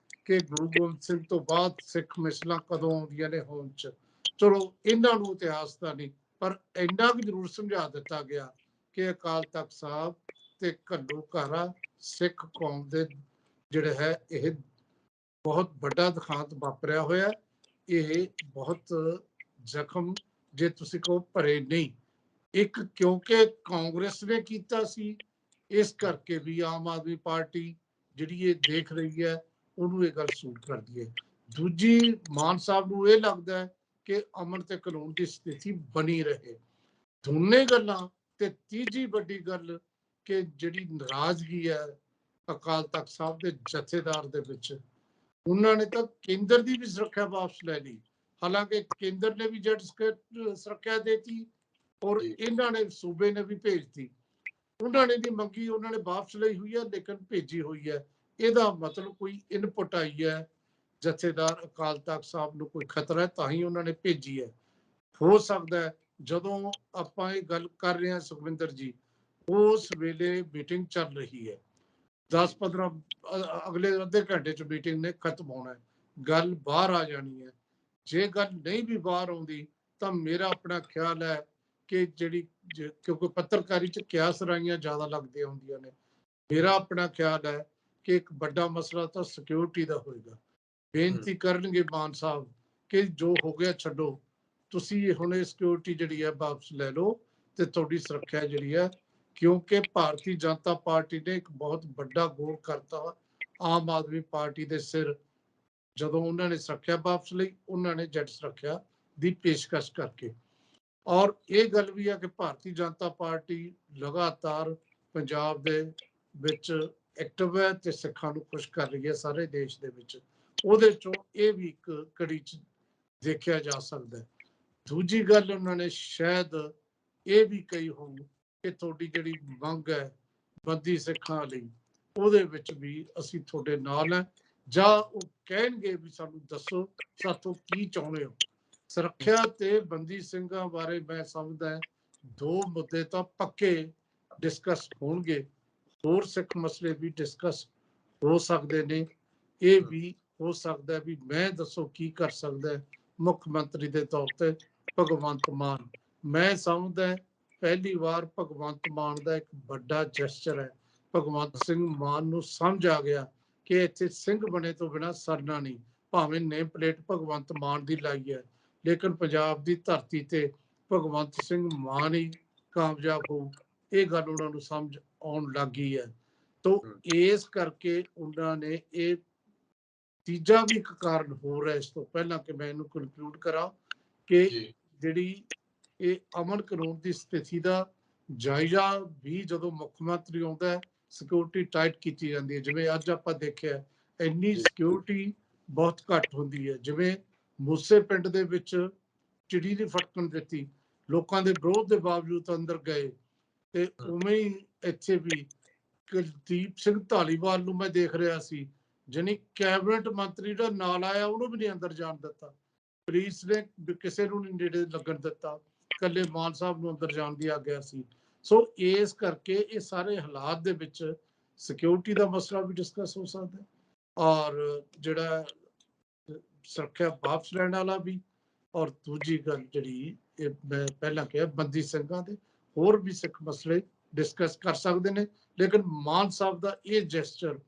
ਕਿ ਗੁਰੂ ਗੋਬਿੰਦ ਸਿੰਘ ਤੋਂ ਬਾਅਦ ਸਿੱਖ ਮਿਸਲਾਂ ਕਦੋਂ ਆਉਂਦੀਆਂ ਨੇ ਹੋਂਦ 'ਚ। ਚਲੋ ਇਹਨਾਂ ਨੂੰ ਇਤਿਹਾਸ ਦਾ ਨਹੀਂ, ਪਰ ਇੰਨਾ ਕੁ ਜ਼ਰੂਰ ਸਮਝਾ ਦਿੱਤਾ ਗਿਆ ਕਿ ਅਕਾਲ ਤਖਤ ਸਾਹਿਬ ਤੇ ਘੱਲੂਘਾਰਾ ਸਿੱਖ ਕੌਮ ਦੇ ਜਿਹੜੇ ਹੈ ਇਹ ਬਹੁਤ ਵੱਡਾ ਦਿਖਾਂਤ ਵਾਪਰਿਆ ਹੋਇਆ। ਇਹ ਬਹੁਤ ਜ਼ਖਮ ਜੇ ਤੁਸੀਂ ਕਹੋ ਭਰੇ ਨਹੀਂ, ਇੱਕ ਕਿਉਂਕਿ ਕਾਂਗਰਸ ਨੇ ਕੀਤਾ ਸੀ, ਇਸ ਕਰਕੇ ਵੀ ਆਮ ਆਦਮੀ ਪਾਰਟੀ ਜਿਹੜੀ ਇਹ ਦੇਖ ਰਹੀ ਹੈ ਉਹਨੂੰ ਇਹ ਗੱਲ ਸੂਟ ਕਰਦੀ ਹੈ। ਦੂਜੀ, ਮਾਨ ਸਾਹਿਬ ਨੂੰ ਇਹ ਲੱਗਦਾ ਹੈ ਕਿ ਅਮਨ ਤੇ ਕਾਨੂੰਨ ਦੀ ਸਥਿਤੀ ਬਣੀ ਰਹੇ। ਦੋਨੇ ਗੱਲਾਂ। ਤੇ ਤੀਜੀ ਵੱਡੀ ਗੱਲ ਕਿ ਜਿਹੜੀ ਨਾਰਾਜ਼ਗੀ ਹੈ ਅਕਾਲ ਤਖਤ ਸਾਹਿਬ ਦੇ ਜਥੇਦਾਰ ਦੇ ਵਿੱਚ, ਉਹਨਾਂ ਨੇ ਤਾਂ ਕੇਂਦਰ ਦੀ ਵੀ ਸੁਰੱਖਿਆ ਵਾਪਸ ਲੈ ਲਈ। ਹਾਲਾਂਕਿ ਕੇਂਦਰ ਨੇ ਵੀ ਜੱਟ ਸੁਰੱਖਿਆ ਦੇਤੀ ਔਰ ਇਹਨਾਂ ਨੇ ਸੂਬੇ ਨੇ ਵੀ ਭੇਜਤੀ। ਉਹਨਾਂ ਨੇ ਨਹੀਂ ਮੰਗੀ, ਉਹਨਾਂ ਨੇ ਵਾਪਸ ਲਈ ਹੋਈ ਹੈ, ਲੇਕਿਨ ਭੇਜੀ ਹੋਈ ਹੈ। ਇਹਦਾ ਮਤਲਬ ਕੋਈ ਇਨਪੁਟ ਆਈ ਹੈ ਜਥੇਦਾਰ ਅਕਾਲ ਤਖਤ ਸਾਹਿਬ ਨੂੰ ਕੋਈ ਖਤਰਾ ਹੈ, ਤਾਂ ਹੀ ਉਹਨਾਂ ਨੇ ਭੇਜੀ ਹੈ। ਹੋ ਸਕਦਾ ਹੈ ਜਦੋਂ ਆਪਾਂ ਇਹ ਗੱਲ ਕਰ ਰਹੇ ਹਾਂ ਸੁਖਵਿੰਦਰ ਜੀ, ਉਸ ਵੇਲੇ ਮੀਟਿੰਗ ਚੱਲ ਰਹੀ ਹੈ, 10-15 ਅਗਲੇ ਅੱਧੇ ਘੰਟੇ ਚ ਮੀਟਿੰਗ ਨੇ ਖਤਮ ਹੋਣਾ ਹੈ, ਗੱਲ ਬਾਹਰ ਆ ਜਾਣੀ ਹੈ। ਜੇ ਗੱਲ ਨਹੀਂ ਵੀ ਬਾਹਰ ਆਉਂਦੀ ਤਾਂ ਮੇਰਾ ਆਪਣਾ ਖਿਆਲ ਹੈ ਕਿ ਜਿਹੜੀ ਕਿਉਂਕਿ ਪੱਤਰਕਾਰੀ ਚ ਕਿਆਸ ਰਾਈਆਂ ਜ਼ਿਆਦਾ ਲੱਗਦੀਆਂ ਹੁੰਦੀਆਂ ਨੇ, ਮੇਰਾ ਆਪਣਾ ਖਿਆਲ ਹੈ ਕਿ ਇੱਕ ਵੱਡਾ ਮਸਲਾ ਤਾਂ ਸਿਕਿਉਰਿਟੀ ਦਾ ਹੋਏਗਾ। ਬੇਨਤੀ ਕਰਨਗੇ ਮਾਨ ਸਾਹਿਬ ਕਿ ਜੋ ਹੋ ਗਿਆ ਛੱਡੋ, ਤੁਸੀਂ ਹੁਣ ਇਹ ਸਿਕਿਉਰਿਟੀ ਜਿਹੜੀ ਹੈ ਵਾਪਸ ਲੈ ਲਓ ਤੇ ਤੁਹਾਡੀ ਸੁਰੱਖਿਆ ਜਿਹੜੀ ਹੈ, ਕਿਉਂਕਿ ਭਾਰਤੀ ਜਨਤਾ ਪਾਰਟੀ ਨੇ ਇੱਕ ਬਹੁਤ ਵੱਡਾ ਗੋਲ ਕਰਤਾ ਆਮ ਆਦਮੀ ਪਾਰਟੀ ਦੇ ਸਿਰ। ਜਦੋਂ ਉਹਨਾਂ ਨੇ ਸੁਰੱਖਿਆ ਵਾਪਸ ਲਈ, ਉਹਨਾਂ ਨੇ ਜੱਟ ਸੁਰੱਖਿਆ ਦੀ ਪੇਸ਼ਕਸ਼ ਕਰਕੇ। ਔਰ ਇਹ ਗੱਲ ਵੀ ਹੈ ਕਿ ਭਾਰਤੀ ਜਨਤਾ ਪਾਰਟੀ ਲਗਾਤਾਰ ਪੰਜਾਬ ਦੇ ਵਿੱਚ ਐਕਟਿਵ ਹੈ ਤੇ ਸਿੱਖਾਂ ਨੂੰ ਖੁਸ਼ ਕਰ ਰਹੀ ਹੈ ਸਾਰੇ ਦੇਸ਼ ਦੇ ਵਿੱਚ। ਉਹਦੇ ਚੋਂ ਇਹ ਵੀ ਇੱਕ ਕੜੀ ਚ ਦੇਖਿਆ ਜਾ ਸਕਦਾ ਹੈ। ਦੂਜੀ ਗੱਲ, ਉਹਨਾਂ ਨੇ ਸ਼ਾਇਦ ਇਹ ਵੀ ਕਹੀ ਹੋਊ ਕਿ ਤੁਹਾਡੀ ਜਿਹੜੀ ਮੰਗ ਹੈ ਬੰਦੀ ਸਿੱਖਾਂ ਲਈ, ਉਹਦੇ ਵਿੱਚ ਵੀ ਅਸੀਂ ਤੁਹਾਡੇ ਨਾਲ ਹੈ, ਜਾਂ ਉਹ ਕਹਿਣਗੇ ਵੀ ਸਾਨੂੰ ਦੱਸੋ ਸਾਥੋਂ ਕੀ ਚਾਹੁੰਦੇ ਹੋ। ਸੁਰੱਖਿਆ ਤੇ ਬੰਦੀ ਸਿੰਘਾਂ ਬਾਰੇ ਮੈਂ ਸਮਝਦਾ ਦੋ ਮੁੱਦੇ ਤਾਂ ਪੱਕੇ ਡਿਸਕਸ ਹੋਣਗੇ, ਹੋਰ ਸਿੱਖ ਮਸਲੇ ਵੀ ਡਿਸਕਸ ਹੋ ਸਕਦੇ ਨੇ। ਇਹ ਵੀ ਹੋ ਸਕਦਾ ਵੀ ਮੈਂ ਦੱਸੋ ਕੀ ਕਰ ਸਕਦਾ ਮੁੱਖ ਮੰਤਰੀ ਦੇ ਤੌਰ ਤੇ ਭਗਵੰਤ ਮਾਨ। ਮੈਂ ਸਮਝਦਾ ਪਹਿਲੀ ਵਾਰ ਭਗਵੰਤ ਮਾਨ ਦਾ ਇੱਕ ਵੱਡਾ ਜੈਸਚਰ ਹੈ। ਭਗਵੰਤ ਸਿੰਘ ਮਾਨ ਨੂੰ ਸਮਝ ਆ ਗਿਆ ਕਿ ਇੱਥੇ ਸਿੰਘ ਬਣੇ ਤੋਂ ਬਿਨਾਂ ਸਰਨਾ ਨਹੀਂ। ਭਾਵੇਂ ਨੇਮ ਪਲੇਟ ਭਗਵੰਤ ਮਾਨ ਦੀ ਲਾਈ ਹੈ, ਲੇਕਿਨ ਪੰਜਾਬ ਦੀ ਧਰਤੀ ਤੇ ਭਗਵੰਤ ਸਿੰਘ ਮਾਨ ਹੀ ਕਾਮਯਾਬ ਹੋਊ, ਇਹ ਗੱਲ ਉਹਨਾਂ ਨੂੰ ਸਮਝ ਆਉਣ ਲੱਗ ਗਈ ਹੈ। ਤੋ ਇਸ ਕਰਕੇ ਉਹਨਾਂ ਨੇ ਇਹ ਤੀਜਾ ਵੀ ਇੱਕ ਕਾਰਨ ਹੋ ਰਿਹਾ, ਇਸ ਤੋਂ ਪਹਿਲਾਂ ਕਿ ਮੈਂ ਇਹਨੂੰ ਕਨਕਲੂਡ ਕਰਾਂ, ਕਿ ਜਿਹੜੀ ਇਹ ਅਮਨ ਕਾਨੂੰਨ ਦੀ ਸਥਿਤੀ ਦਾ ਜਾਇਜ਼ਾ ਵੀ ਜਦੋਂ ਮੁੱਖ ਮੰਤਰੀ ਆਉਂਦਾ ਹੈ, ਸਿਕਿਉਰਿਟੀ ਟਾਈਟ ਕੀਤੀ ਜਾਂਦੀ ਹੈ। ਜਿਵੇਂ ਅੱਜ ਆਪਾਂ ਦੇਖਿਆ ਇੰਨੀ ਸਿਕਿਉਰਿਟੀ ਬਹੁਤ ਘੱਟ ਹੁੰਦੀ ਹੈ। ਜਿਵੇਂ ਮੂਸੇ ਪਿੰਡ ਦੇ ਵਿੱਚ ਚਿੜੀ ਨਹੀਂ ਫਟਕਣ ਦਿੱਤੀ, ਲੋਕਾਂ ਦੇ ਵਿਰੋਧ ਦੇ ਬਾਵਜੂਦ ਅੰਦਰ ਗਏ, ਤੇ ਉਵੇਂ ਹੀ ਇੱਥੇ ਵੀ ਕੁਲਦੀਪ ਸਿੰਘ ਧਾਲੀਵਾਲ ਨੂੰ ਮੈਂ ਦੇਖ ਰਿਹਾ ਸੀ, ਜਾਨੀ ਕੈਬਨਿਟ ਮੰਤਰੀ ਦਾ ਨਾਲ ਆਇਆ ਉਹਨੂੰ ਵੀ ਨਹੀਂ ਅੰਦਰ ਜਾਣ ਦਿੱਤਾ। ਪੁਲਿਸ ਨੇ ਕਿਸੇ ਨੂੰ ਨਹੀਂ ਨੇੜੇ ਲੱਗਣ ਦਿੱਤਾ, ਇਕੱਲੇ ਮਾਨ ਸਾਹਿਬ ਨੂੰ ਅੰਦਰ ਜਾਣ ਦੀ ਆਗਿਆ ਸੀ। ਸੋ ਇਸ ਕਰਕੇ ਇਹ ਸਾਰੇ ਹਾਲਾਤ ਦੇ ਵਿੱਚ ਸਿਕਿਉਰਿਟੀ ਦਾ ਮਸਲਾ ਵੀ ਡਿਸਕਸ ਹੋ ਸਕਦਾ, ਔਰ ਜਿਹੜਾ ਸੁਰੱਖਿਆ ਵਾਪਸ ਲੈਣ ਵਾਲਾ ਵੀ, ਔਰ ਦੂਜੀ ਗੱਲ ਜਿਹੜੀ ਇਹ ਮੈਂ ਪਹਿਲਾਂ ਕਿਹਾ ਬੰਦੀ ਸਿੰਘਾਂ ਦੇ ਹੋਰ ਵੀ ਸਿੱਖ ਮਸਲੇ ਡਿਸਕਸ ਕਰ ਸਕਦੇ ਨੇ। ਲੇਕਿਨ ਮਾਨ ਸਾਹਿਬ ਦਾ ਇਹ ਜੈਸਚਰ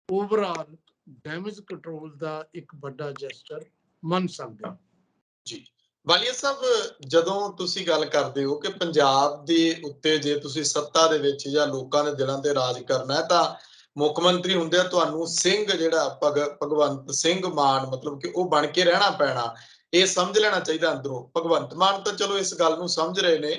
ਓਵਰਆਲ ਡੈਮੇਜ ਕੰਟਰੋਲ ਦਾ ਇੱਕ ਵੱਡਾ ਜੈਸਚਰ ਮੰਨ ਸਕਦੇ ਜੀ। ਵਾਲੀਆ ਸਾਹਿਬ, ਜਦੋਂ ਤੁਸੀਂ ਗੱਲ ਕਰਦੇ ਹੋ ਕਿ ਪੰਜਾਬ ਦੇ ਉੱਤੇ ਜੇ ਤੁਸੀਂ ਸੱਤਾ ਦੇ ਵਿੱਚ ਜਾਂ ਲੋਕਾਂ ਦੇ ਦਿਲਾਂ ਤੇ ਰਾਜ ਕਰਨਾ ਹੈ ਤਾਂ ਮੁੱਖ ਮੰਤਰੀ ਹੁੰਦੇ ਤੁਹਾਨੂੰ ਸਿੰਘ ਜਿਹੜਾ ਭਗਵੰਤ ਸਿੰਘ ਮਾਨ ਮਤਲਬ ਕਿ ਉਹ ਬਣ ਕੇ ਰਹਿਣਾ ਪੈਣਾ, ਇਹ ਸਮਝ ਲੈਣਾ ਚਾਹੀਦਾ ਅੰਦਰੋਂ। ਭਗਵੰਤ ਮਾਨ ਤਾਂ ਚਲੋ ਇਸ ਗੱਲ ਨੂੰ ਸਮਝ ਰਹੇ ਨੇ,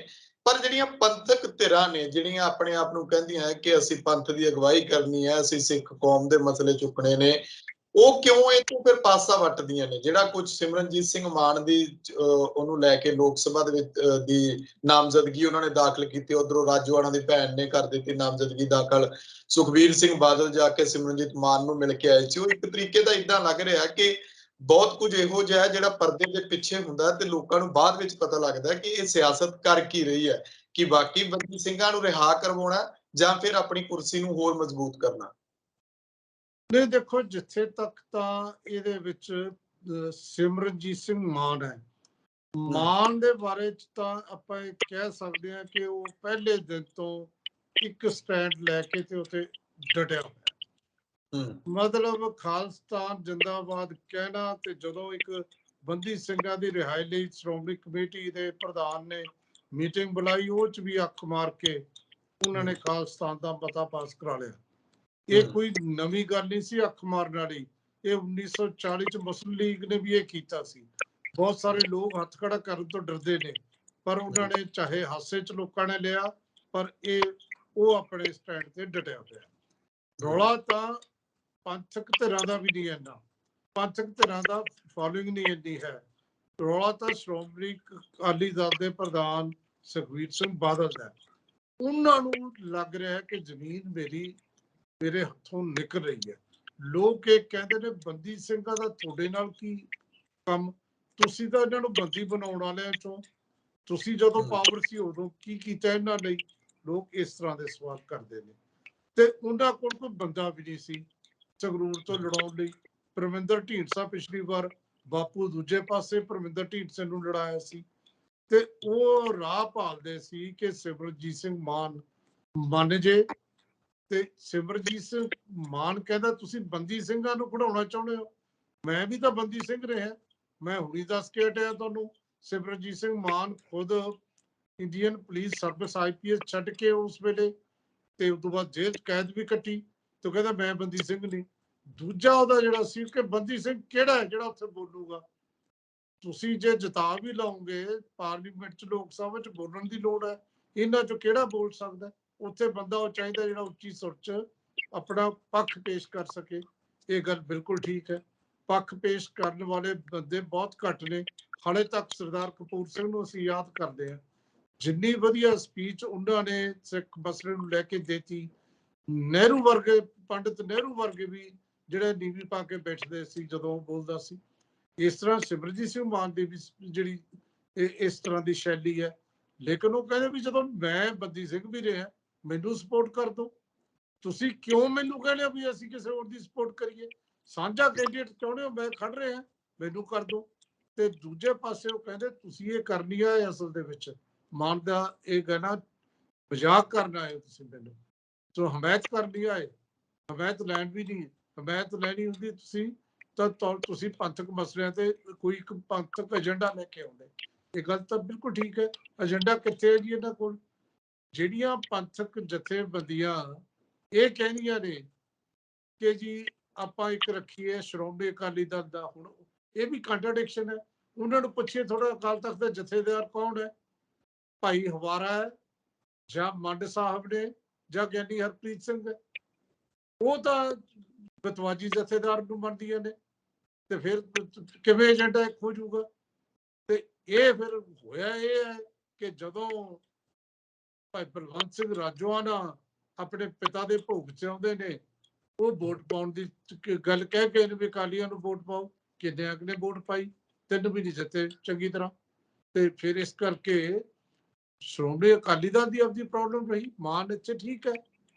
ਪਰ ਜਿਹੜੀਆਂ ਪੰਥਕ ਧਿਰਾਂ ਨੇ ਜਿਹੜੀਆਂ ਆਪਣੇ ਆਪ ਨੂੰ ਕਹਿੰਦੀਆਂ ਹੈ ਕਿ ਅਸੀਂ ਪੰਥ ਦੀ ਅਗਵਾਈ ਕਰਨੀ ਹੈ, ਅਸੀਂ ਸਿੱਖ ਕੌਮ ਦੇ ਮਸਲੇ ਚੁੱਕਣੇ ਨੇ, ਉਹ ਕਿਉਂ ਇਹ ਤੋਂ ਫਿਰ ਪਾਸਾ ਵੱਟਦੀਆਂ ਨੇ? ਜਿਹੜਾ ਕੁਝ ਸਿਮਰਨਜੀਤ ਸਿੰਘ ਮਾਨ ਦੀ ਉਹਨੂੰ ਲੈ ਕੇ ਲੋਕ ਸਭਾ ਦੇ ਵਿੱਚ ਦੀ ਨਾਮਜ਼ਦਗੀ ਉਹਨਾਂ ਨੇ ਦਾਖਲ ਕੀਤੀ, ਉਧਰੋਂ ਰਾਜੋਆਣਾ ਦੀ ਭੈਣ ਨੇ ਕਰ ਦਿੱਤੀ ਨਾਮਜ਼ਦਗੀ ਦਾਖਲ, ਸੁਖਬੀਰ ਸਿੰਘ ਬਾਦਲ ਜਾ ਕੇ ਸਿਮਰਨਜੀਤ ਮਾਨ ਨੂੰ ਮਿਲ ਕੇ ਆਏ ਸੀ। ਉਹ ਇੱਕ ਤਰੀਕੇ ਦਾ ਇਦਾਂ ਲੱਗ ਰਿਹਾ ਕਿ ਬਹੁਤ ਕੁਝ ਇਹੋ ਜਿਹਾ ਜਿਹੜਾ ਪਰਦੇ ਦੇ ਪਿੱਛੇ ਹੁੰਦਾ ਤੇ ਲੋਕਾਂ ਨੂੰ ਬਾਅਦ ਵਿੱਚ ਪਤਾ ਲੱਗਦਾ ਕਿ ਇਹ ਸਿਆਸਤ ਕਰ ਕੀ ਰਹੀ ਹੈ, ਕਿ ਬਾਕੀ ਬੰਦੀ ਸਿੰਘਾਂ ਨੂੰ ਰਿਹਾ ਕਰਵਾਉਣਾ ਜਾਂ ਫਿਰ ਆਪਣੀ ਕੁਰਸੀ ਨੂੰ ਹੋਰ ਮਜ਼ਬੂਤ ਕਰਨਾ। ਨਹੀਂ, ਦੇਖੋ ਜਿੱਥੇ ਤੱਕ ਤਾਂ ਇਹਦੇ ਵਿੱਚ ਸਿਮਰਨਜੀਤ ਸਿੰਘ ਮਾਨ ਹੈ, ਮਾਨ ਦੇ ਬਾਰੇ ਚ ਤਾਂ ਆਪਾਂ ਇਹ ਕਹਿ ਸਕਦੇ ਹਾਂ ਕਿ ਉਹ ਪਹਿਲੇ ਦਿਨ ਤੋਂ ਇੱਕ ਸਟੈਂਡ ਲੈ ਕੇ ਤੇ ਉੱਤੇ ਡਟਿਆ ਹੋਇਆ। ਮਤਲਬ ਖਾਲਿਸਤਾਨ ਜਿੰਦਾਬਾਦ ਕਹਿਣਾ ਤੇ ਜਦੋਂ ਇੱਕ ਬੰਦੀ ਸਿੰਘਾਂ ਦੀ ਰਿਹਾਈ ਲਈ ਸ਼੍ਰੋਮਣੀ ਕਮੇਟੀ ਦੇ ਪ੍ਰਧਾਨ ਨੇ ਮੀਟਿੰਗ ਬੁਲਾਈ, ਉਹ ਚ ਵੀ ਅੱਖ ਮਾਰ ਕੇ ਉਹਨਾਂ ਨੇ ਖਾਲਿਸਤਾਨ ਦਾ ਮਤਾ ਪਾਸ ਕਰਾ ਲਿਆ। ਇਹ ਕੋਈ ਨਵੀਂ ਗੱਲ ਨਹੀਂ ਸੀ ਅੱਖ ਮਾਰਨ ਵਾਲੀ। ਇਹ 1940 ਚ ਮੁਸਲਿਮ ਲੀਗ ਨੇ ਵੀ ਇਹ ਕੀਤਾ ਸੀ। ਬਹੁਤ ਸਾਰੇ ਲੋਕ ਹੱਥ ਖੜਾ ਕਰਨ ਤੋਂ ਡਰਦੇ ਨੇ, ਪਰ ਉਹਨਾਂ ਨੇ ਚਾਹੇ ਹਾਸੇ ਚ ਲੋਕਾਂ ਨੇ ਲਿਆ, ਪਰ ਉਹ ਆਪਣੇ ਸਟੈਂਡ ਤੇ ਡਟਿਆ ਹੋਇਆ। ਰੌਲਾ ਤਾਂ ਪੰਥਕ ਧਿਰਾਂ ਦਾ ਵੀ ਨਹੀਂ ਇੰਨਾ, ਪੰਥਕ ਧਿਰਾਂ ਦਾ ਫੋਲੋਇੰਗ ਨਹੀਂ ਇੰਨੀ ਹੈ। ਰੌਲਾ ਤਾਂ ਸ਼੍ਰੋਮਣੀ ਅਕਾਲੀ ਦਲ ਦੇ ਪ੍ਰਧਾਨ ਸੁਖਬੀਰ ਸਿੰਘ ਬਾਦਲ ਦਾ। ਉਹਨਾਂ ਨੂੰ ਲੱਗ ਰਿਹਾ ਕਿ ਜ਼ਮੀਨ ਮੇਰੇ ਹੱਥੋਂ ਨਿਕਲ ਰਹੀ ਹੈ। ਲੋਕ ਇਹ ਕਹਿੰਦੇ ਨੇ ਬੰਦੀ ਸਿੰਘਾਂ ਦਾ ਤੁਹਾਡੇ ਨਾਲ ਕੀ ਕੰਮ, ਤੁਸੀਂ ਤਾਂ ਇਹਨਾਂ ਨੂੰ ਬੰਦੀ ਬਣਾਉਣ ਵਾਲਿਆਂ ਚੋਂ, ਤੁਸੀਂ ਜਦੋਂ ਪਾਵਰ ਸੀ ਉਦੋਂ ਕੀ ਕੀਤਾ ਇਹਨਾਂ ਲਈ। ਲੋਕ ਇਸ ਤਰ੍ਹਾਂ ਦੇ ਸਵਾਲ ਕਰਦੇ ਨੇ। ਤੇ ਉਹਨਾਂ ਕੋਲ ਕੋਈ ਬੰਦਾ ਵੀ ਨਹੀਂ ਸੀ ਸੰਗਰੂਰ ਤੋਂ ਲੜਾਉਣ ਲਈ। ਪਰਮਿੰਦਰ ਢੀਂਡਸਾ ਪਿਛਲੀ ਵਾਰ, ਬਾਪੂ ਦੂਜੇ ਪਾਸੇ ਪਰਮਿੰਦਰ ਢੀਂਡਸੇ ਨੂੰ ਲੜਾਇਆ ਸੀ, ਤੇ ਉਹ ਰਾਹ ਭਾਲਦੇ ਸੀ ਕਿ ਸਿਮਰਜੀਤ ਸਿੰਘ ਮਾਨ ਮੰਨ ਜੇ। ਤੇ ਸਿਮਰਜੀਤ ਸਿੰਘ ਮਾਨ ਕਹਿੰਦਾ ਤੁਸੀਂ ਬੰਦੀ ਸਿੰਘਾਂ ਨੂੰ ਕਢਾਉਣਾ ਚਾਹੁੰਦੇ ਹੋ, ਮੈਂ ਵੀ ਤਾਂ ਬੰਦੀ ਸਿੰਘ ਰਿਹਾ। ਮੈਂ ਹੁਣੀ ਦੱਸ ਕੇ ਹਟਿਆ ਤੁਹਾਨੂੰ, ਸਿਮਰਜੀਤ ਸਿੰਘ ਮਾਨ ਖੁਦ ਇੰਡੀਅਨ ਪੁਲਿਸ ਸਰਵਿਸ IPS ਛੱਡ ਕੇ ਉਸ ਵੇਲੇ, ਤੇ ਉਸ ਤੋਂ ਬਾਅਦ ਜੇਲ੍ਹ ਕੈਦ ਵੀ ਕੱਟੀ, ਤੇ ਕਹਿੰਦਾ ਮੈਂ ਬੰਦੀ ਸਿੰਘ ਨਹੀਂ। ਦੂਜਾ ਉਹਦਾ ਜਿਹੜਾ ਸੀ ਕਿ ਬੰਦੀ ਸਿੰਘ ਕਿਹੜਾ ਹੈ ਜਿਹੜਾ ਉੱਥੇ ਬੋਲੂਗਾ। ਤੁਸੀਂ ਜੇ ਜਿਤਾ ਵੀ ਲਾਓਗੇ ਪਾਰਲੀਮੈਂਟ ਚ, ਲੋਕ ਸਭਾ ਚ ਬੋਲਣ ਦੀ ਲੋੜ ਹੈ, ਇਹਨਾਂ ਚੋਂ ਕਿਹੜਾ ਬੋਲ ਸਕਦਾ। ਉੱਥੇ ਬੰਦਾ ਉਹ ਚਾਹੀਦਾ ਜਿਹੜਾ ਉੱਚੀ ਸੁਰ ਚ ਆਪਣਾ ਪੱਖ ਪੇਸ਼ ਕਰ ਸਕੇ। ਇਹ ਗੱਲ ਬਿਲਕੁਲ ਠੀਕ ਹੈ, ਪੱਖ ਪੇਸ਼ ਕਰਨ ਵਾਲੇ ਬੰਦੇ ਬਹੁਤ ਘੱਟ ਨੇ। ਹਾਲੇ ਤੱਕ ਸਰਦਾਰ ਕਪੂਰ ਸਿੰਘ ਨੂੰ ਅਸੀਂ ਯਾਦ ਕਰਦੇ ਹਾਂ, ਜਿੰਨੀ ਵਧੀਆ ਸਪੀਚ ਉਹਨਾਂ ਨੇ ਸਿੱਖ ਮਸਲੇ ਨੂੰ ਲੈ ਕੇ ਦਿੱਤੀ। ਨਹਿਰੂ ਵਰਗੇ, ਪੰਡਿਤ ਨਹਿਰੂ ਵਰਗੇ ਵੀ ਜਿਹੜੇ ਨੀਵੀਂ ਪਾ ਕੇ ਬੈਠਦੇ ਸੀ ਜਦੋਂ ਉਹ ਬੋਲਦਾ ਸੀ। ਇਸ ਤਰ੍ਹਾਂ ਸਿਮਰਜੀਤ ਸਿੰਘ ਮਾਨ ਦੀ ਵੀ ਜਿਹੜੀ ਇਸ ਤਰ੍ਹਾਂ ਦੀ ਸ਼ੈਲੀ ਹੈ। ਲੇਕਿਨ ਉਹ ਕਹਿੰਦੇ ਵੀ ਜਦੋਂ ਮੈਂ ਬੰਦੀ ਸਿੰਘ ਵੀ ਰਿਹਾ, ਮੈਨੂੰ ਸਪੋਰਟ ਕਰ ਦੋ। ਤੁਸੀਂ ਕਿਉਂ ਮੈਨੂੰ ਕਹਿੰਦੇ ਹੋ ਵੀ ਅਸੀਂ ਕਿਸੇ ਹੋਰ ਦੀ ਸਪੋਰਟ ਕਰੀਏ। ਸਾਂਝਾ ਕੈਂਡੀਡੇਟ ਚਾਹੁੰਦੇ ਹੋ, ਮੈਂ ਖੜ ਰਿਹਾ, ਮੈਨੂੰ ਕਰ ਦੋ। ਤੇ ਦੂਜੇ ਪਾਸੇ ਉਹ ਕਹਿੰਦੇ ਤੁਸੀਂ ਇਹ ਕਰਨੀ ਆ, ਅਸਲ ਦੇ ਵਿੱਚ ਮਾਨ ਦਾ ਇਹ ਕਹਿਣਾ ਮਜ਼ਾਕ ਕਰਨ ਆਏ ਤੁਸੀਂ ਮੈਨੂੰ, ਸੋ ਹਮਾਇਤ ਕਰਨੀ ਆਏ। ਹਮਾਇਤ ਲੈਣ ਵੀ ਨਹੀਂ, ਹਮਾਇਤ ਲੈਣੀ ਹੁੰਦੀ ਤੁਸੀਂ ਤਾਂ ਤੁਸੀਂ ਪੰਥਕ ਮਸਲਿਆਂ ਤੇ ਕੋਈ ਇੱਕ ਪੰਥਕ ਏਜੰਡਾ ਲੈ ਕੇ ਆਉਂਦੇ। ਇਹ ਗੱਲ ਤਾਂ ਬਿਲਕੁਲ ਠੀਕ ਹੈ। ਏਜੰਡਾ ਕਿੱਥੇ ਹੈ ਜੀ ਇਹਨਾਂ ਕੋਲ। ਜਿਹੜੀਆਂ ਪੰਥਕ ਜਥੇਬੰਦੀਆਂ ਇਹ ਕਹਿੰਦੀਆਂ ਨੇ ਕਿ ਜੀ ਆਪਾਂ ਇੱਕ ਰੱਖੀਏ ਸ਼੍ਰੋਮਣੀ ਅਕਾਲੀ ਦਲ ਦਾ, ਹੁਣ ਇਹ ਵੀ ਕੰਟਰਡਿਕਸ਼ਨ ਹੈ। ਉਹਨਾਂ ਨੂੰ ਪੁੱਛੀਏ ਥੋੜਾ ਅਕਾਲ ਤਖਤ ਦਾ ਜਥੇਦਾਰ ਕੌਣ ਹੈ, ਭਾਈ ਹਵਾਰਾ ਹੈ ਜਾਂ ਮੰਡ ਸਾਹਿਬ ਨੇ ਜਾਂ ਗਿਆਨੀ ਹਰਪ੍ਰੀਤ ਸਿੰਘ ਹੈ। ਉਹ ਤਾਂ ਬਤਵਾਜੀ ਜਥੇਦਾਰ ਨੂੰ ਮੰਨਦੀਆਂ ਨੇ, ਤੇ ਫਿਰ ਕਿਵੇਂ ਏਜੰਡਾ ਇੱਕ ਹੋ ਜਾਊਗਾ। ਤੇ ਇਹ ਫਿਰ ਹੋਇਆ ਇਹ ਹੈ ਕਿ ਜਦੋਂ ਭਾਈ ਬਲਵੰਤ ਸਿੰਘ ਰਾਜੋਆਣਾ ਆਪਣੇ ਪਿਤਾ ਦੇ ਭੋਗ ਚ ਆਉਂਦੇ ਨੇ, ਉਹ ਵੋਟ ਪਾਉਣ ਦੀ ਗੱਲ ਕਹਿ ਕੇ ਵੀ ਅਕਾਲੀਆਂ ਨੂੰ ਵੋਟ ਪਾਓ, ਕਿੰਨੇ ਨੇ ਵੋਟ ਪਾਈ, 3 ਵੀ ਨਹੀਂ ਜਿੱਤੇ ਚੰਗੀ ਤਰ੍ਹਾਂ। ਤੇ ਫਿਰ ਇਸ ਕਰਕੇ ਸ਼੍ਰੋਮਣੀ ਅਕਾਲੀ ਦਲ ਦੀ ਆਪਦੀ ਪ੍ਰੋਬਲਮ ਰਹੀ। ਮਾਨ ਇੱਥੇ ਠੀਕ ਹੈ,